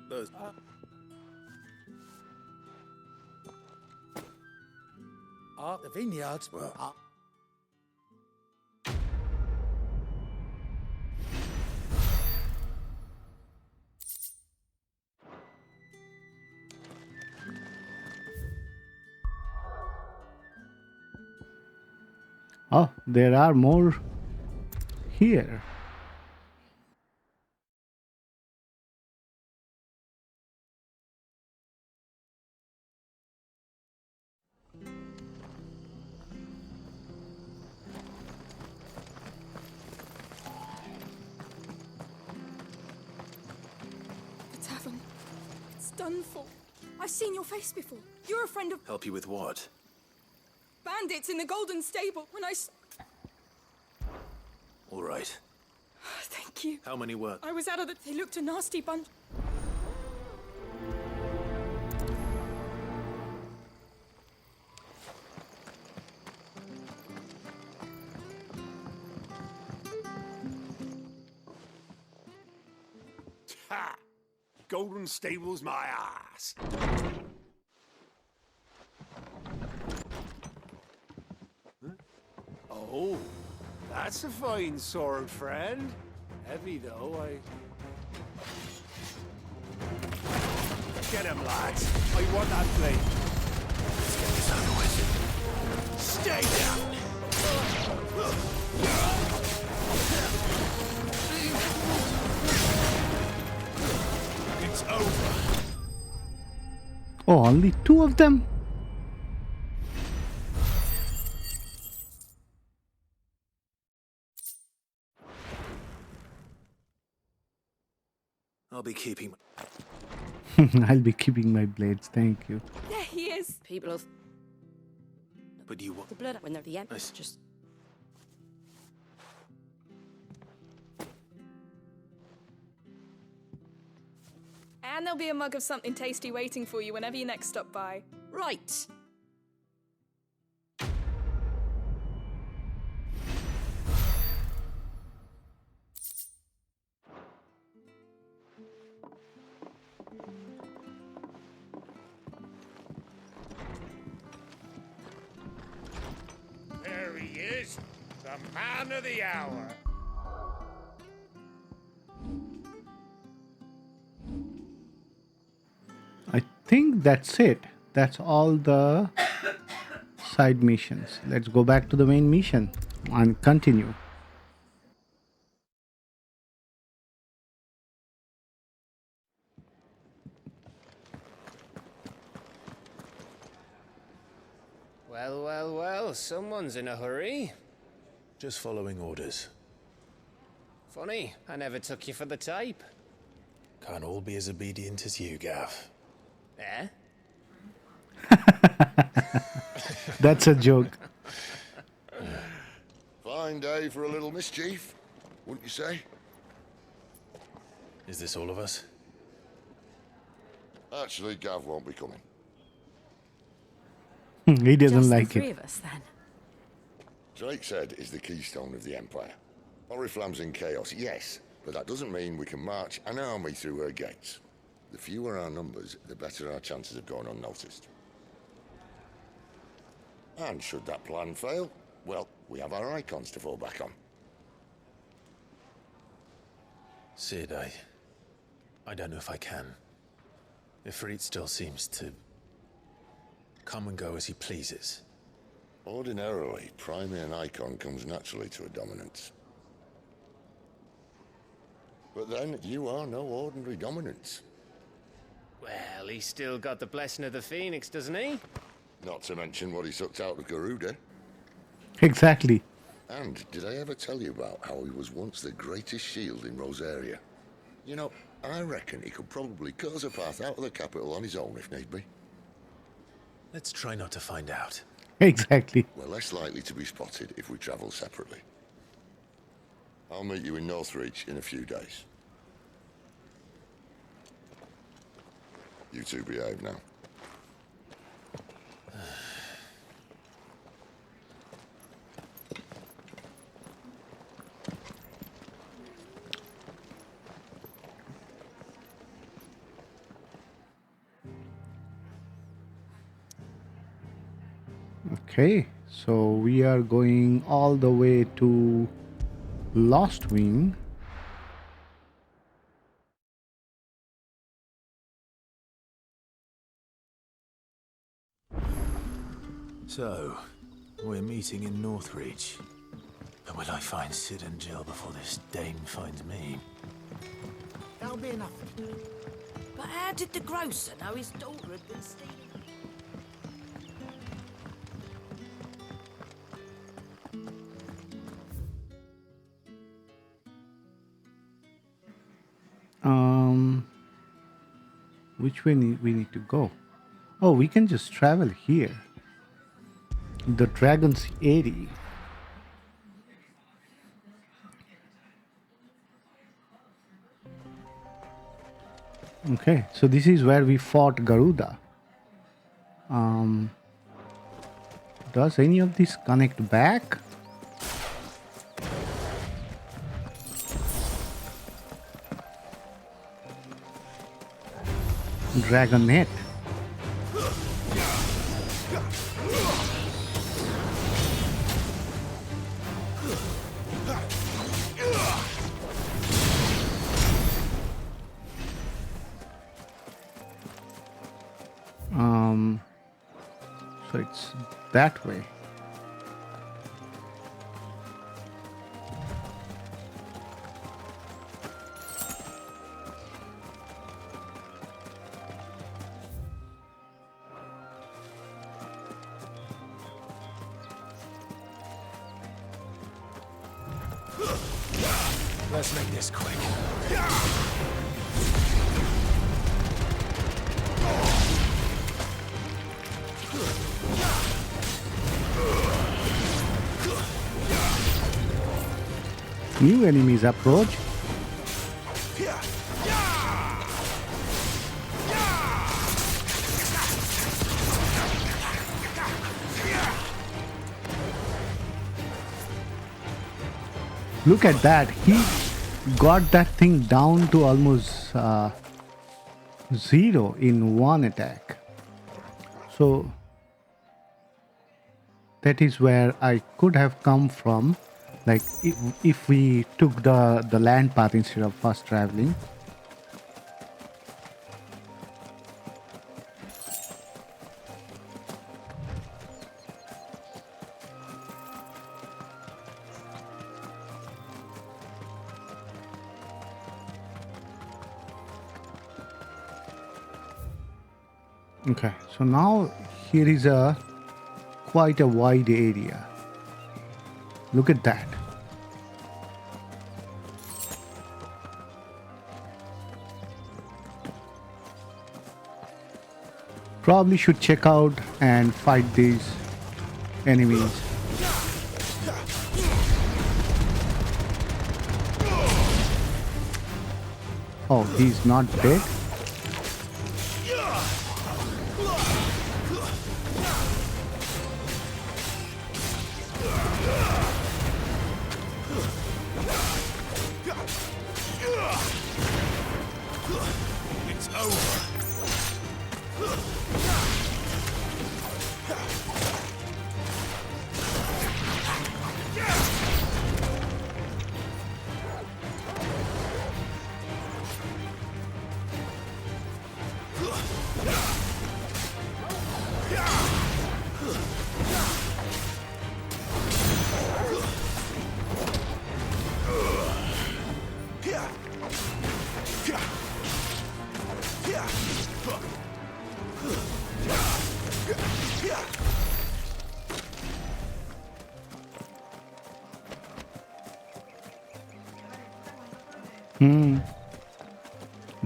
R: Those...
W: The vineyards.
R: Well...
A: Oh, there are more here.
M: The tavern. It's done for. I've seen your face before. You're a friend of
R: Help you with what?
M: bandits in the Golden Stable when
R: All right.
M: Thank you.
R: How many were?
M: I was out of the... They looked a nasty bunch.
U: Ha! Golden Stable's my ass. Huh? Oh, that's a fine sword, friend. Heavy though, Get him, lads. I want that blade.
R: Let's get this over with.
U: Stay down!
O: It's over.
A: Oh, only two of them?
R: I'll be keeping...
A: I'll be keeping my blades, thank you.
M: There he is.
B: People of
O: But you want
B: The blood when they're the end. Just
M: And there'll be a mug of something tasty waiting for you whenever you next stop by.
B: right.
E: There he is, the man of the hour.
A: I think that's it. That's all the side missions. Let's go back to the main mission and continue.
J: Well, well, well, someone's in a hurry.
C: Just following orders.
J: Funny, I never took you for the type.
C: Can't all be as obedient as you, Gav.
J: Eh?
A: That's a joke.
T: Fine day for a little mischief, wouldn't you say?
C: Is this all of us?
T: Actually, Gav won't be coming.
A: He doesn't
B: Just
A: like
B: the three
A: it.
B: of us then.
T: Drake's Head is the keystone of the Empire. Oriflamme's in chaos, yes, but that doesn't mean we can march an army through her gates. The fewer our numbers, the better our chances of going unnoticed. And should that plan fail, well, we have our Eikons to fall back on.
C: Sid, I don't know if I can. Ifrit still seems to come and go as he pleases.
T: Ordinarily, priming an Eikon comes naturally to a dominance. But then, you are no ordinary dominance.
J: Well, he's still got the blessing of the Phoenix, doesn't he?
T: Not to mention what he sucked out of Garuda.
A: Exactly.
T: And did I ever tell you about how he was once the greatest shield in Rosaria? You know, I reckon he could probably cut us a path out of the capital on his own if need be.
C: Let's try not to find out.
A: Exactly.
T: We're less likely to be spotted if we travel separately. I'll meet you in Northreach in a few days. You two behave now.
A: Okay, so we are going all the way to Lost Wing.
C: So, we're meeting in Northreach. But will I find Sid and Jill before this Dane finds me?
H: That'll be enough for today. But how did the grocer know his daughter had been stealing?
A: Which way we need to go? Oh, we can just travel here. The Dragon's Eyrie. Okay, so this is where we fought Garuda. Does any of this connect back? Dragonet. So it's that way.
C: Let's make this quick.
A: New enemies approach. Look at that. He got that thing down to almost 0 in one attack. So that is where I could have come from. Like if we took the land path instead of fast traveling. Okay, so now here is quite a wide area. Look at that. Probably should check out and fight these enemies. Oh, he's not dead.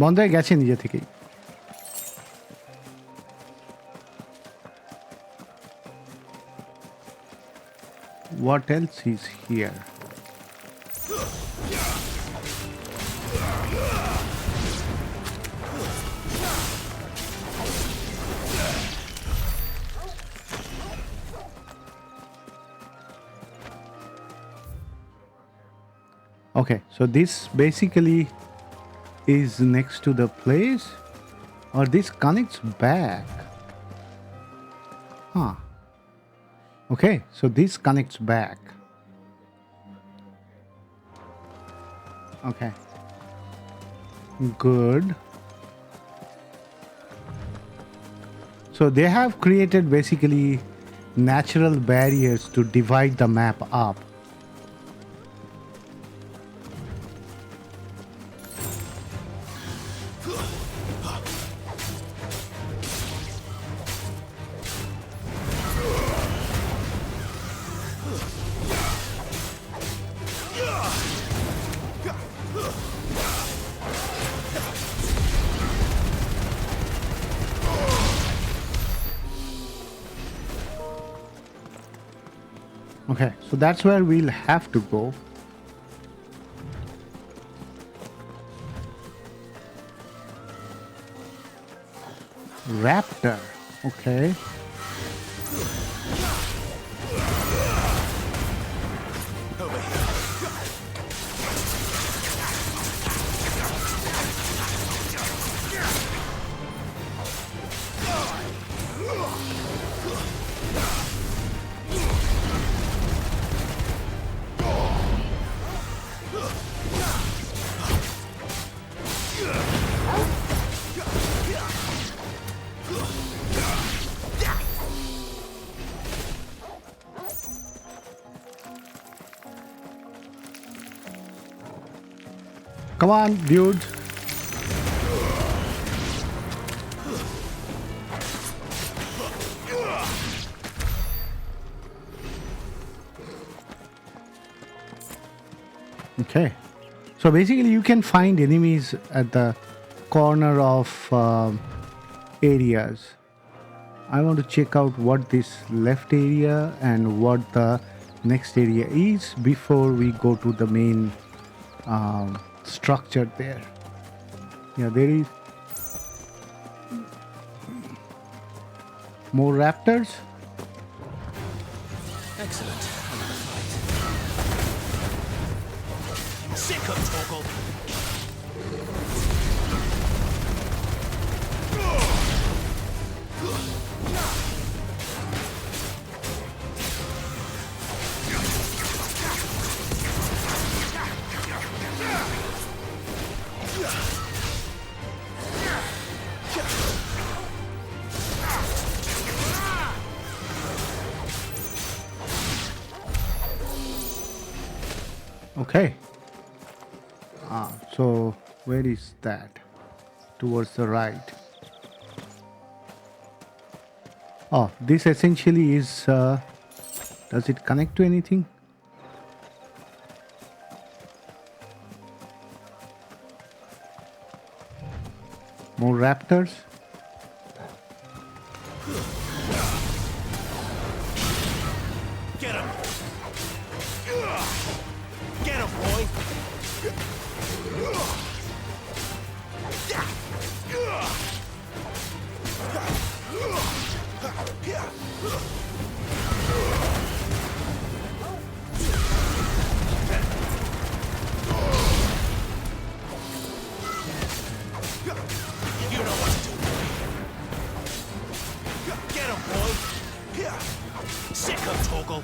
A: বন্ধ হয়ে গেছে নিজে থেকেই What else is here? Okay, so this basically is next to the place, or this connects back. Huh. Okay, so this connects back. Okay. Good. So they have created basically natural barriers to divide the map up. Okay, so that's where we'll have to go. Raptor, okay. Come on, dude. Okay. So basically you can find enemies at the corner of areas. I want to check out what this left area and what the next area is before we go to the main structure there. Yeah, there is more raptors.
F: Excellent. Another fight. Sick of Torgal.
A: Okay. So where is that? Towards the right. Oh, this essentially is. Does it connect to anything? More raptors.
F: Get him! Get him, boy! You know what to do, boy. Get him, boy! Sick of Torgal!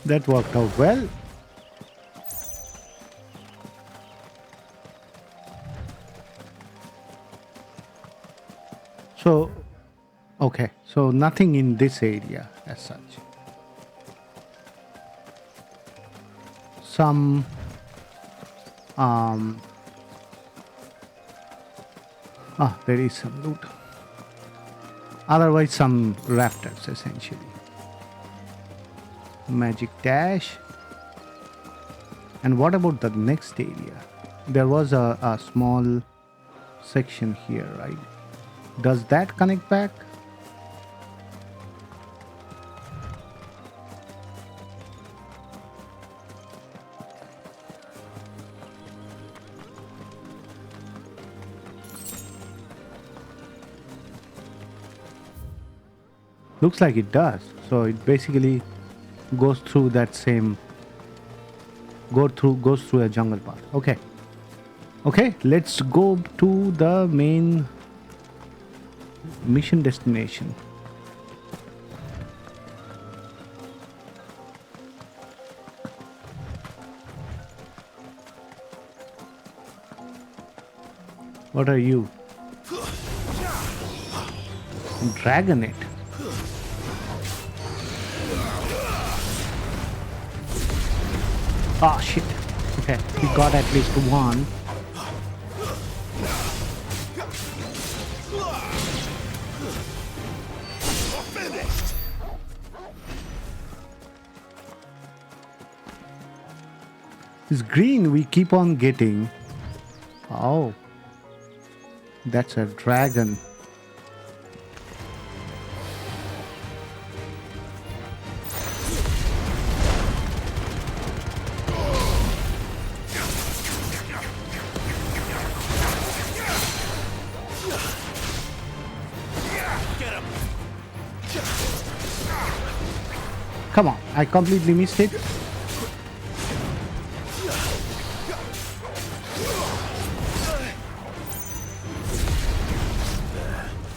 A: That worked out well. So, okay, so nothing in this area as such. Some there is some loot. Otherwise, some raptors essentially. Magic dash. And what about the next area? There was a small section here, right? Does that connect back? Looks like it does. So it basically goes through that same goes through a jungle path. Okay. Okay, let's go to the main mission destination. What are you? Dragon it. Oh shit. Okay, we got at least one. This green we keep on getting. Oh. That's a dragon. Come on, I completely missed it.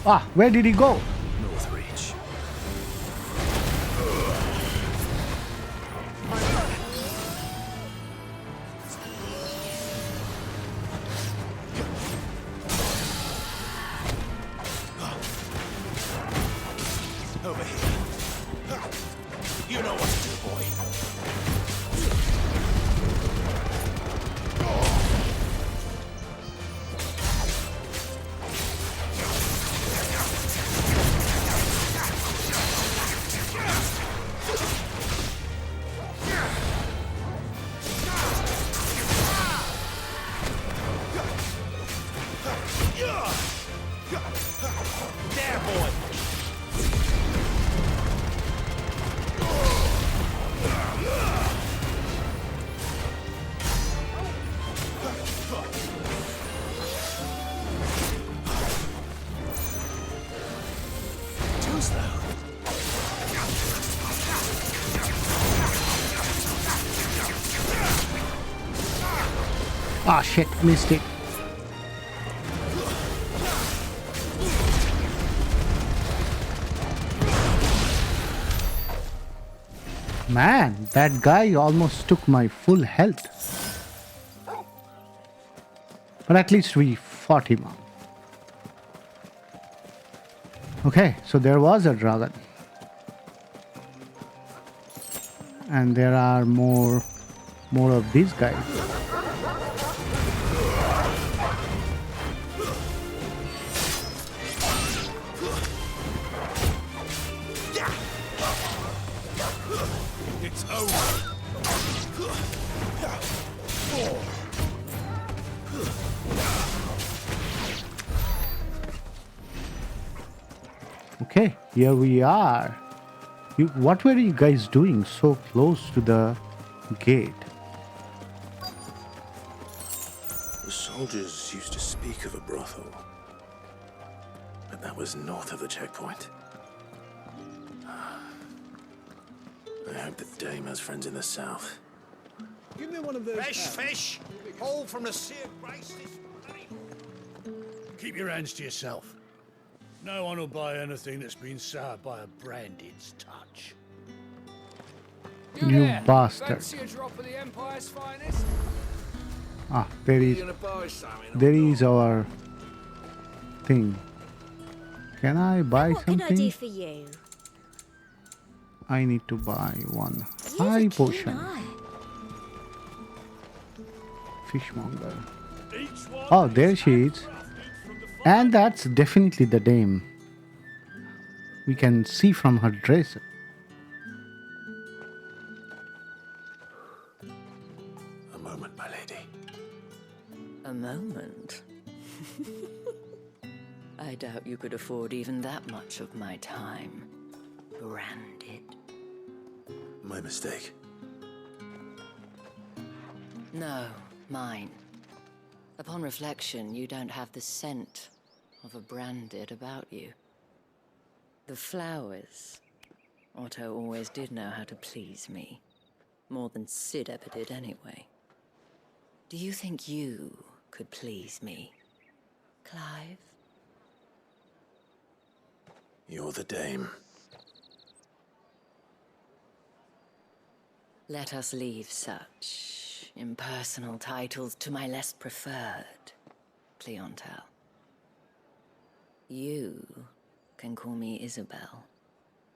A: Ah, where did he go?
F: North Reach. Over here. You know what to do, boy.
A: Ah, shit, missed it. Man, that guy almost took my full health. But at least we fought him out. Okay, so there was a dragon. And there are more of these guys.
E: It's over.
A: Okay, here we are. What were you guys doing so close to the gate?
R: The soldiers used to speak of a brothel, but that was north of the checkpoint. I hope the dame has friends in the south.
D: Give me one of those. Fresh fish, whole from the sea of grace.
E: Keep your hands to yourself. No one will buy anything that's been soured by a branded's touch.
A: You bastard.
E: Fancy a drop of the Empire's finest?
A: Ah, there is our thing. Can I buy something?
Q: What can I do for you?
A: I need to buy one high potion. Fishmonger. Oh, there she is. And that's definitely the dame. We can see from her dress.
R: A moment, my lady.
K: A moment? I doubt you could afford even that much of my time. Branded.
R: My mistake.
K: No, mine. Upon reflection, you don't have the scent of a branded about you. The flowers. Otto always did know how to please me. More than Sid ever did anyway. Do you think you could please me, Clive?
R: You're the dame.
K: Let us leave such impersonal titles to my less preferred clientele. You can call me Isabel.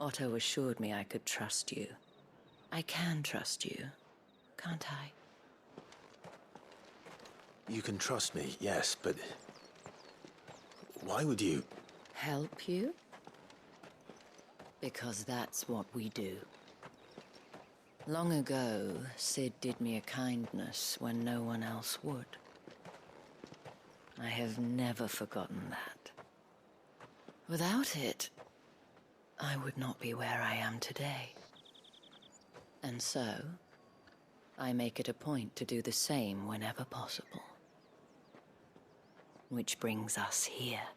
K: Otto assured me I could trust you. I can trust you, can't I?
R: You can trust me, yes, but why would you?
K: Help you? Because that's what we do. Long ago, Sid did me a kindness when no one else would. I have never forgotten that. Without it, I would not be where I am today. And so, I make it a point to do the same whenever possible. Which brings us here.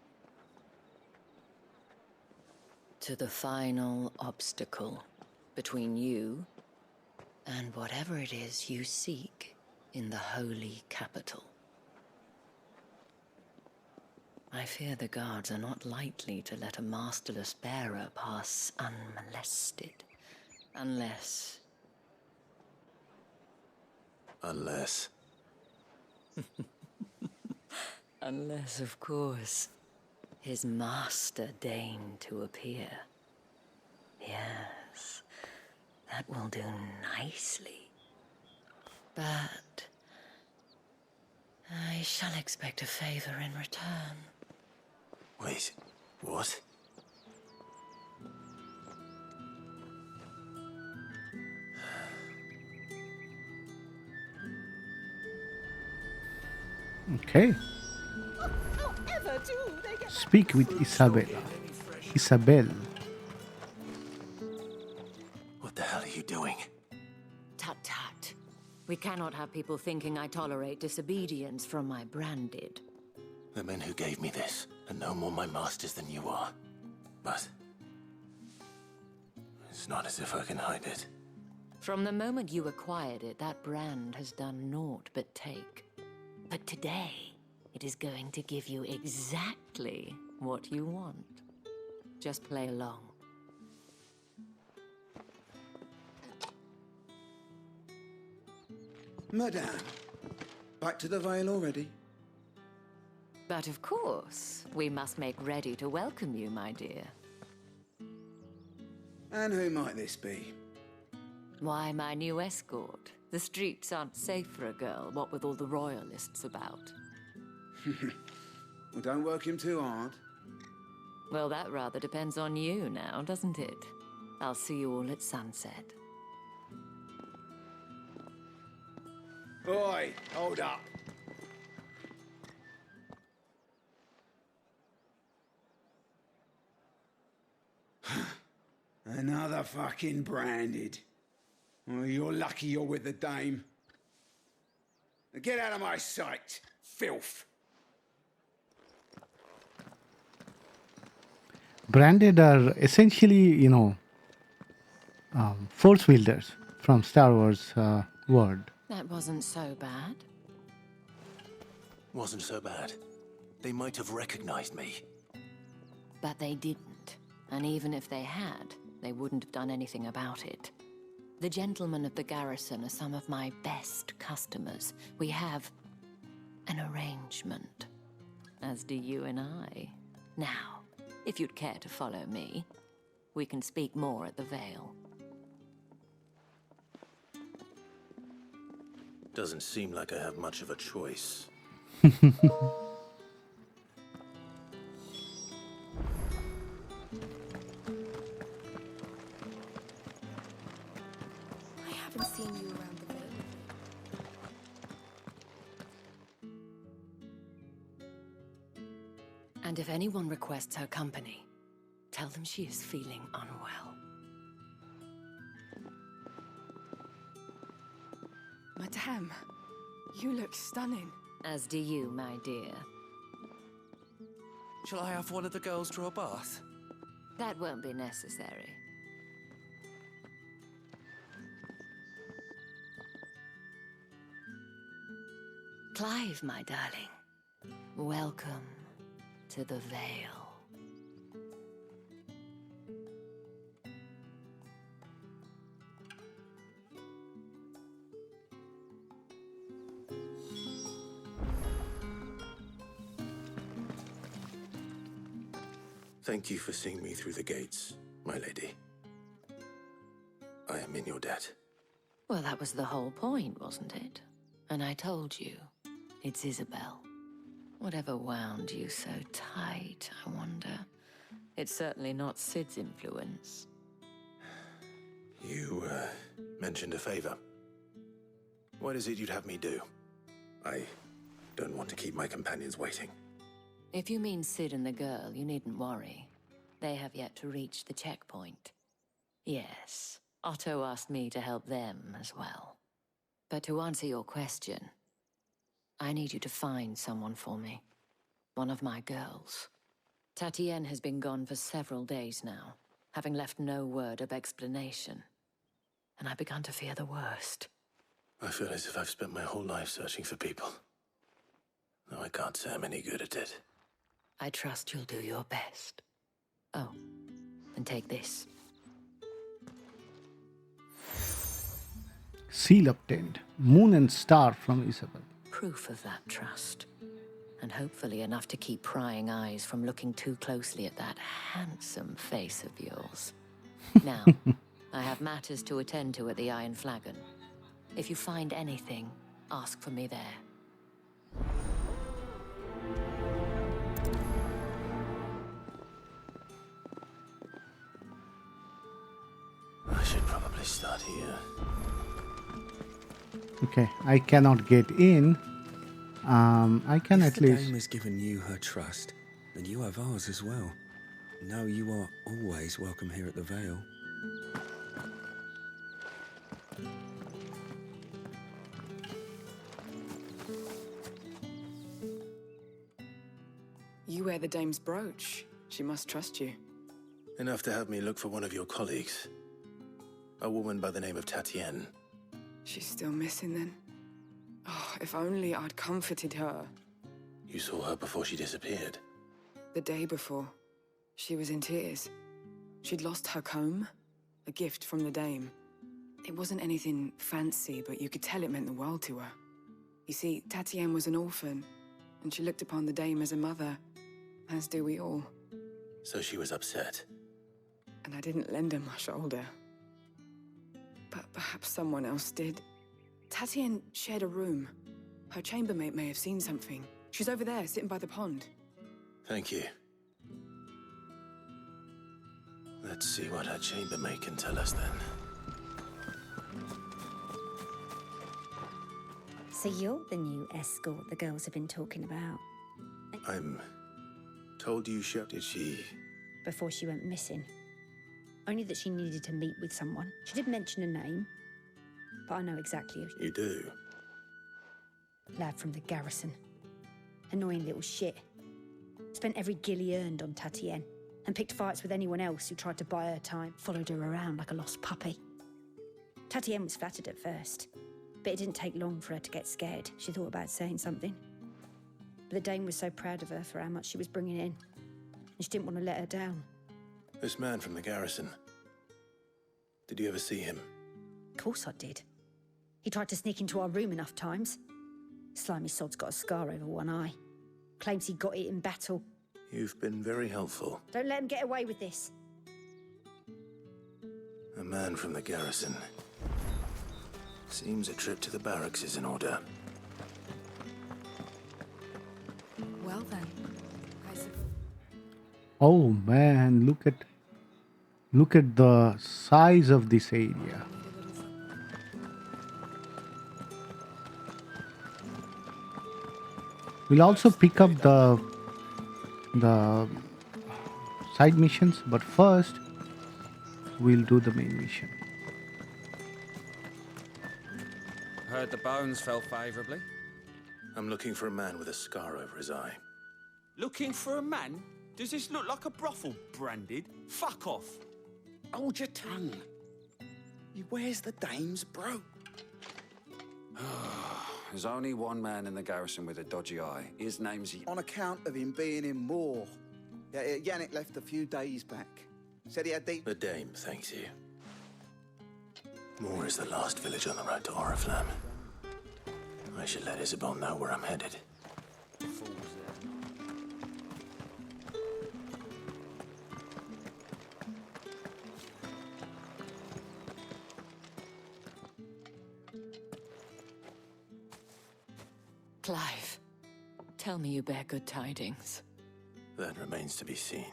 K: To the final obstacle between you and whatever it is you seek in the holy capital. I fear the guards are not likely to let a masterless bearer pass unmolested, unless...
R: Unless...
K: Unless, of course, his master deigned to appear. Yes, that will do nicely. But I shall expect a favor in return.
R: Wait, what?
A: Okay. Speak with Isabella. Isabel.
R: What the hell are you doing?
K: Tut-tut. We cannot have people thinking I tolerate disobedience from my branded.
R: The men who gave me this are no more my masters than you are. But it's not as if I can hide it.
K: From the moment you acquired it, that brand has done naught but take. But today, it is going to give you exactly what you want. Just play along.
N: Madame, back to the Vale already?
K: But of course, we must make ready to welcome you, my dear.
N: And who might this be?
K: Why, my new escort. The streets aren't safe for a girl, what with all the royalists about.
N: Well, don't work him too hard.
K: Well, that rather depends on you now, doesn't it? I'll see you all at sunset.
N: Oi, hold up. Another fucking branded. Oh, you're lucky you're with the dame. Now get out of my sight, filth.
A: Branded are essentially, force wielders from Star Wars world.
K: That wasn't so bad.
R: Wasn't so bad. They might have recognized me.
K: But they didn't. And even if they had, they wouldn't have done anything about it. The gentlemen of the garrison are some of my best customers. We have an arrangement, as do you and I. Now, if you'd care to follow me, we can speak more at the Vale.
R: Doesn't seem like I have much of a choice.
M: I haven't seen you around the Vale.
K: And if anyone requests her company, tell them she is feeling unwell.
M: Madame, you look stunning.
K: As do you, my dear.
V: Shall I have one of the girls draw a bath?
K: That won't be necessary. Clive, my darling. Welcome to the Vale.
R: Thank you for seeing me through the gates, my lady. I am in your debt.
K: Well, that was the whole point, wasn't it? And I told you, it's Isabel. Whatever wound you so tight, I wonder. It's certainly not Sid's influence.
R: You, mentioned a favor. What is it you'd have me do? I don't want to keep my companions waiting.
K: If you mean Sid and the girl, you needn't worry. They have yet to reach the checkpoint. Yes, Otto asked me to help them as well. But to answer your question, I need you to find someone for me. One of my girls. Tatienne has been gone for several days now, having left no word of explanation. And I've begun to fear the worst.
R: I feel as if I've spent my whole life searching for people. No, I can't say I'm any good at it.
K: I trust you'll do your best. Oh, and take this.
A: Seal obtained. Moon and star from Isabel.
K: Proof of that trust. And hopefully enough to keep prying eyes from looking too closely at that handsome face of yours. Now, I have matters to attend to at the Iron Flagon. If you find anything, ask for me there.
R: I should probably start here.
A: Okay, I cannot get in. I can
P: If
A: at
P: the
A: least.
P: dame has given you her trust, then you have ours as well. Know you are always welcome here at the Vale.
M: You wear the dame's brooch. She must trust you.
R: Enough to have me look for one of your colleagues. A woman by the name of Tatienne.
M: She's still missing then? Oh, if only I'd comforted her.
R: You saw her before she disappeared?
M: The day before, she was in tears. She'd lost her comb, a gift from the dame. It wasn't anything fancy, but you could tell it meant the world to her. You see, Tatienne was an orphan, and she looked upon the dame as a mother, as do we all.
R: So she was upset.
M: And I didn't lend her my shoulder. But perhaps someone else did. Tatienne shared a room. Her chambermaid may have seen something. She's over there, sitting by the pond.
R: Thank you. Let's see what her chambermaid can tell us then.
I: So you're the new escort the girls have been talking about.
R: I'm told you did she...
I: Before she went missing. Only that she needed to meet with someone. She did mention a name, but I know exactly who.
R: You do?
I: Lad from the garrison. Annoying little shit. Spent every guil he earned on Tatienne, and picked fights with anyone else who tried to buy her time. Followed her around like a lost puppy. Tatienne was flattered at first, but it didn't take long for her to get scared. She thought about saying something. But the dame was so proud of her for how much she was bringing in, and she didn't want to let her down.
R: This man from the garrison. Did you ever see him?
I: Of course I did. He tried to sneak into our room enough times. Slimy sod's got a scar over one eye. Claims he got it in battle.
R: You've been very helpful.
I: Don't let him get away with this.
R: A man from the garrison. Seems a trip to the barracks is in order.
M: Well then,
A: Oh man, look at the size of this area. We'll also pick up the side missions, but first we'll do the main mission.
L: Heard the bones fell favorably.
R: I'm looking for a man with a scar over his eye.
V: Looking for a man? Does this look like a brothel, Branded? Fuck off.
N: Hold your tongue. Where's the dame's bro?
L: There's only one man in the garrison with a dodgy eye. His name's...
S: On account of him being in Moor. Yeah, Yannick left a few days back. Said he had deep...
R: The dame thanks you. Moor is the last village on the road to Oriflamme. I should let Isabel know where I'm headed.
K: Clive, tell me you bear good tidings.
R: That remains to be seen.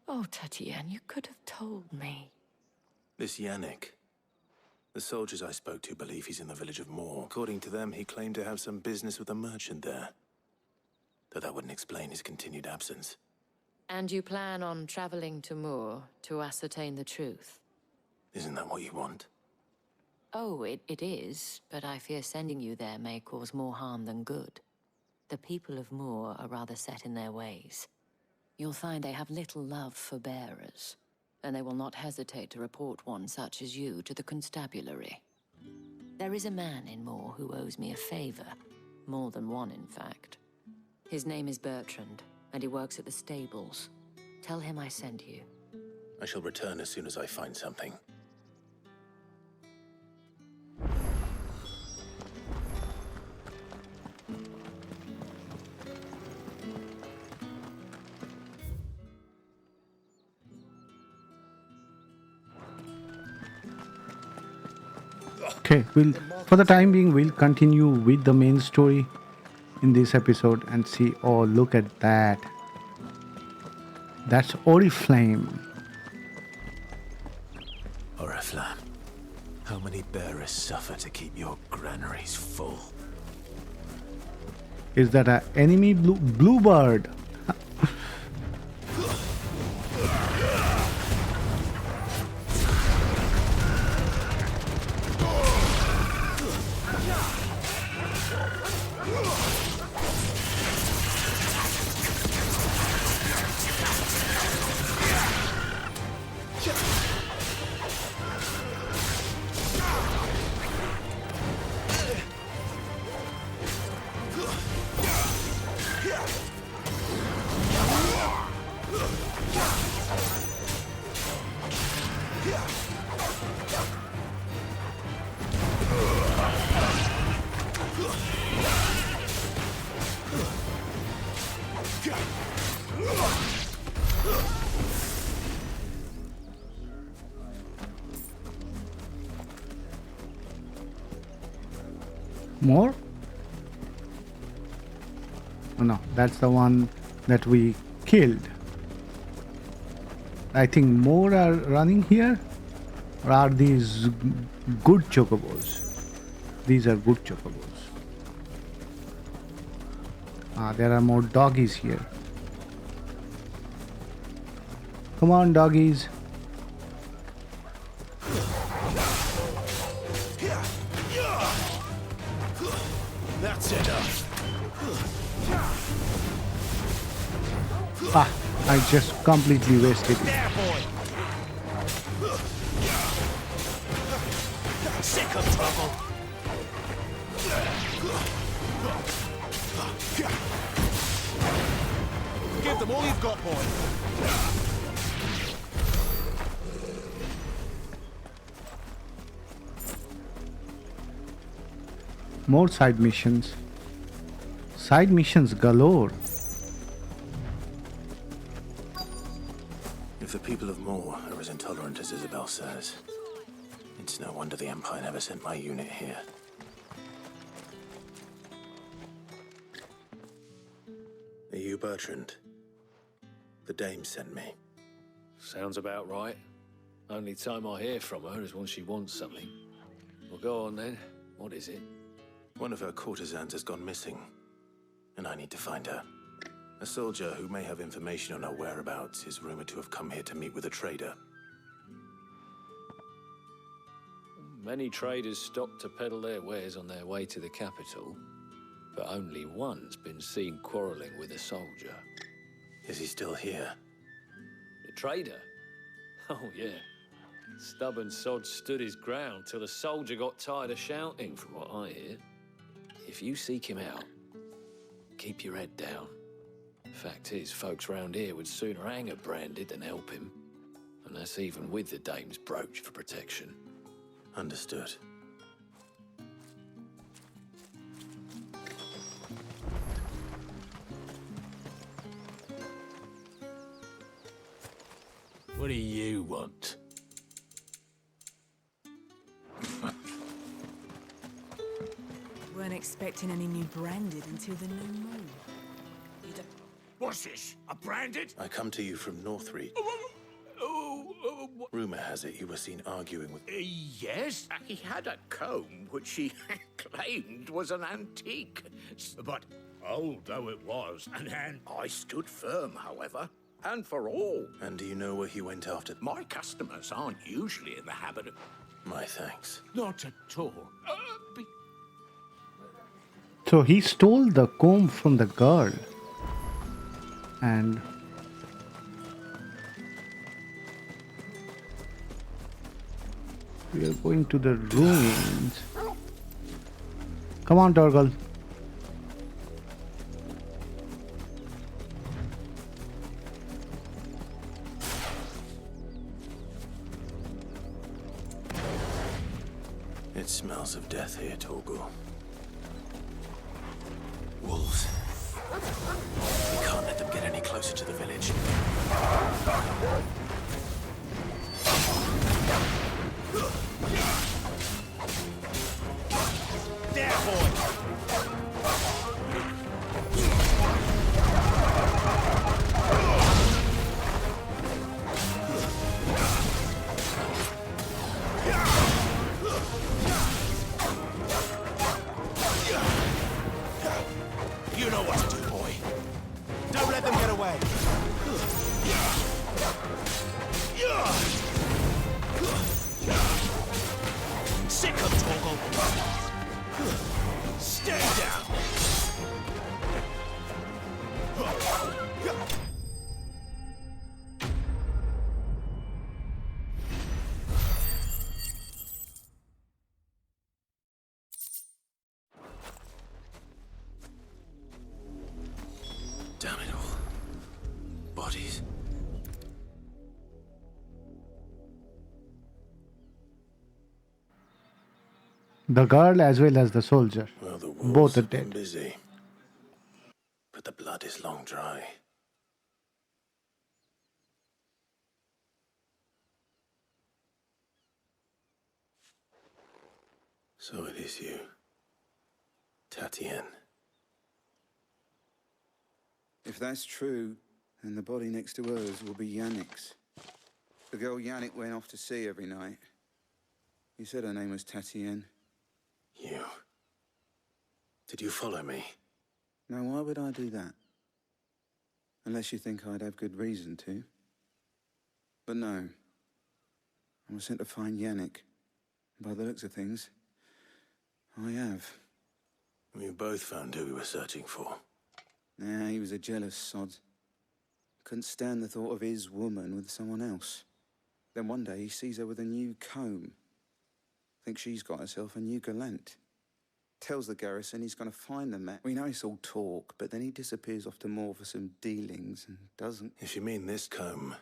K: Oh, Tatienne, you could have told me.
R: This Yannick. The soldiers I spoke to believe he's in the village of Moor. According to them, he claimed to have some business with a merchant there. Though that wouldn't explain his continued absence.
K: And you plan on traveling to Moor to ascertain the truth?
R: Isn't that what you want?
K: Oh, it is, but I fear sending you there may cause more harm than good. The people of Moor are rather set in their ways. You'll find they have little love for bearers, and they will not hesitate to report one such as you to the constabulary. There is a man in Moor who owes me a favor, more than one in fact. His name is Bertrand, and he works at the stables. Tell him I sent you.
R: I shall return as soon as I find something.
A: Okay, for the time being, we'll continue with the main story in this episode and see. Oh, look at that. That's Oriflamme.
R: Oriflamme. How many bearers suffer to keep your granaries full?
A: Is that an enemy bluebird? More? Oh, no, that's the one that we killed. I think more are running here. Or are these good chocobos? These are good chocobos. There are more doggies here. Come on, doggies.
E: That's enough.
A: I just completely wasted it.
E: There, boy. Sick of trouble. Give them all you've got, boy.
A: More side missions. Side missions galore.
R: If the people of Moor are as intolerant as Isabel says, it's no wonder the Empire never sent my unit here. Are you Bertrand? The dame sent me.
F: Sounds about right. Only time I hear from her is when she wants something. Well, go on then. What is it?
R: One of her courtesans has gone missing, and I need to find her. A soldier who may have information on her whereabouts is rumored to have come here to meet with a trader.
F: Many traders stop to peddle their wares on their way to the capital, but only one's been seen quarreling with a soldier.
R: Is he still here?
F: The trader? Oh, yeah. Stubborn sod stood his ground till the soldier got tired of shouting, from what I hear. If you seek him out, keep your head down. Fact is, folks round here would sooner hang a branded than help him. And that's even with the dame's brooch for protection.
R: Understood.
E: What do you want?
M: Weren't expecting any new branded until the new moon.
E: What's this? A branded?
R: I come to you from Northreach. Rumor has it you were seen arguing with...
E: Yes? He had a comb which he claimed was an antique. But old though it was, and I stood firm, however. And for all.
R: And do you know where he went after?
E: My customers aren't usually in the habit of...
R: My thanks.
E: Not at all.
A: So he stole the comb from the girl. And we are going to the ruins. Come on, Torgal.
R: It smells of death here, Torgal. Wolves. We can't let them get any closer to the village.
E: There, boy! You know what to do, boy. Don't let them get away. Sick of Torgal. Stay down.
R: Damn it all. Bodies.
A: the girl as well as the soldier.
R: Well, the
A: Both
R: wolves
A: are
R: have been
A: dead.
R: busy. But the blood is long dry. So it is you. Tatien.
L: If that's true, then the body next to hers will be Yannick's. The girl Yannick went off to see every night. You said her name was Tatien.
R: You... Did you follow me?
L: Now, why would I do that? Unless you think I'd have good reason to. But no. I was sent to find Yannick. By the looks of things, I have.
R: We both found who we were searching for.
L: Nah, he was a jealous sod. Couldn't stand the thought of his woman with someone else. Then one day he sees her with a new comb. Thinks she's got herself a new gallant. Tells the garrison he's going to find the man. We know it's all talk, but then he disappears off to Moor for some dealings and doesn't.
R: If you mean this comb...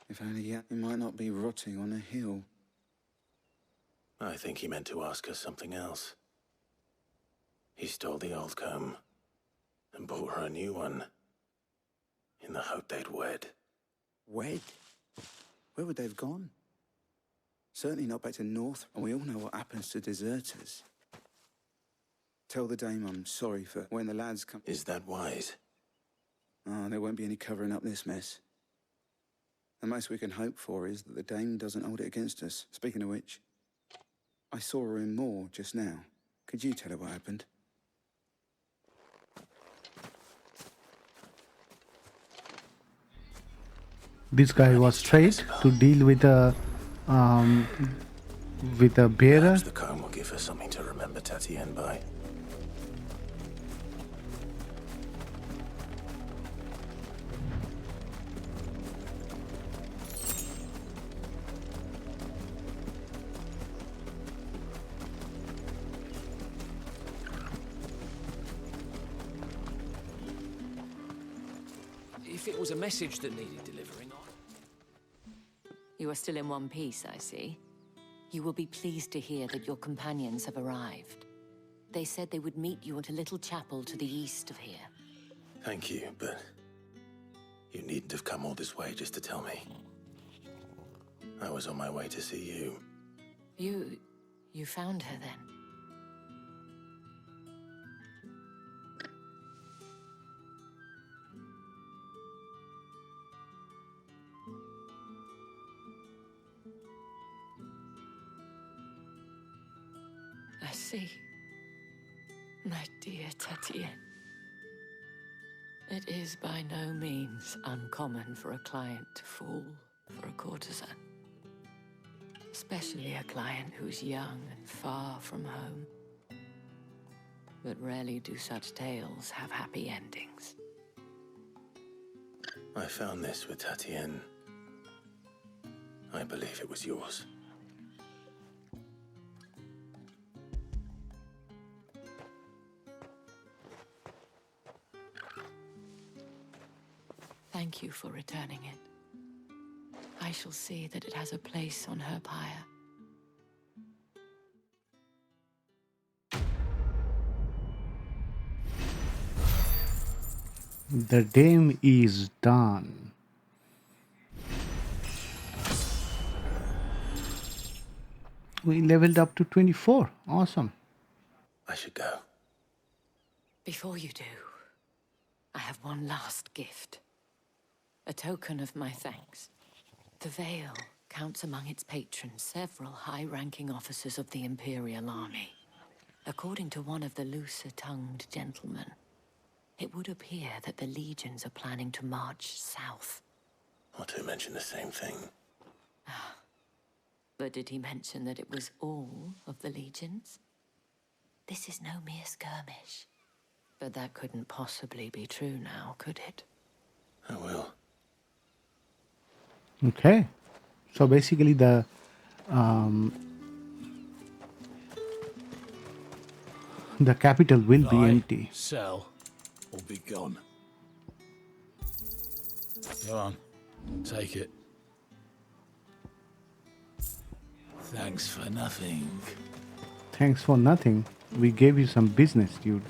L: If only yet he might not be rotting on a hill.
R: I think he meant to ask us something else. He stole the old comb and bought her a new one in the hope they'd wed.
L: Wed? Where would they have gone? Certainly not back to North, and we all know what happens to deserters. Tell the dame I'm sorry for when the lads come...
R: Is that wise?
L: Oh, there won't be any covering up this mess. The most we can hope for is that the dame doesn't hold it against us. Speaking of which, I saw her in Moor just now. Could you tell her what happened?
A: This guy was straight to deal with a bearer.
R: Perhaps the comb will give us something to remember Tatien by.
F: If it was a message that needed delivering,
K: You are still in one piece, I see. You will be pleased to hear that your companions have arrived. They said they would meet you at a little chapel to the east of here.
R: Thank you, but you needn't have come all this way just to tell me. I was on my way to see you.
K: You found her then? I see. My dear Tatien. It is by no means uncommon for a client to fall for a courtesan. Especially a client who's young and far from home. But rarely do such tales have happy endings.
R: I found this with Tatien. I believe it was yours.
K: Thank you for returning it. I shall see that it has a place on her pyre.
A: The game is done. We leveled up to 24. Awesome.
R: I should go.
K: Before you do, I have one last gift. A token of my thanks. The Vale counts among its patrons several high-ranking officers of the Imperial Army. According to one of the looser-tongued gentlemen, it would appear that the legions are planning to march south.
R: Not to mention the same thing.
K: But did he mention that it was all of the legions? This is no mere skirmish. But that couldn't possibly be true now, could it?
R: I will.
A: Okay. So basically the capital will be empty.
G: Sell or be gone. Go on. Take it. Thanks for nothing.
A: Thanks for nothing. We gave you some business, dude.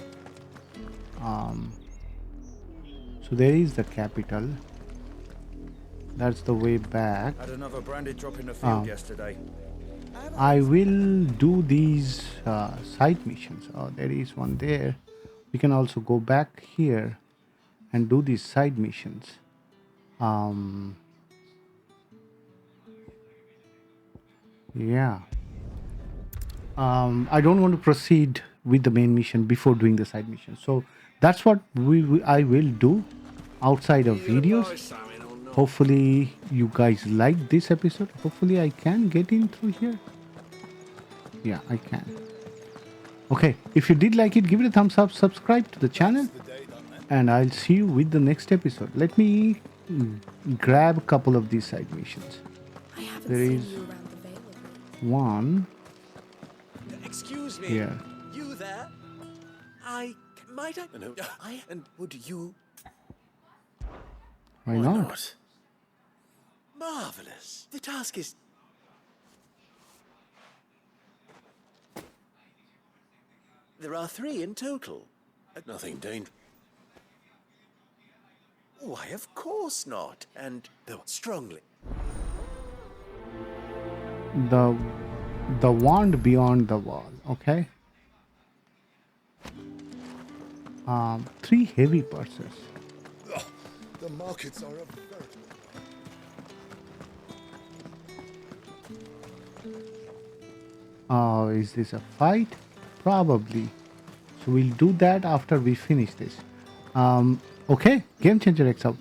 A: So there is the capital. That's the way back.
U: Had another branded drop in the field yesterday.
A: I will do these side missions. Oh, there is one there. We can also go back here and do these side missions. Yeah. I don't want to proceed with the main mission before doing the side mission. So that's what I will do outside of videos. Hopefully you guys like this episode. Hopefully I can get in through here. Yeah, I can. Okay, if you did like it, give it a thumbs up, subscribe to the channel, and I'll see you with the next episode. Let me grab a couple of these side missions. There is one.
O: Excuse me.
A: Here.
O: You there? Might I?
R: No.
O: And would you?
A: Why not?
O: Marvelous. The task is. There are 3 in total.
R: Nothing dangerous.
O: Why, of course not. And though strongly.
A: The wand beyond the wall. Okay. 3 heavy purses.
T: The markets are a veritable.
A: Oh, is this a fight? Probably. So we'll do that after we finish this. Okay, Game Changer X out.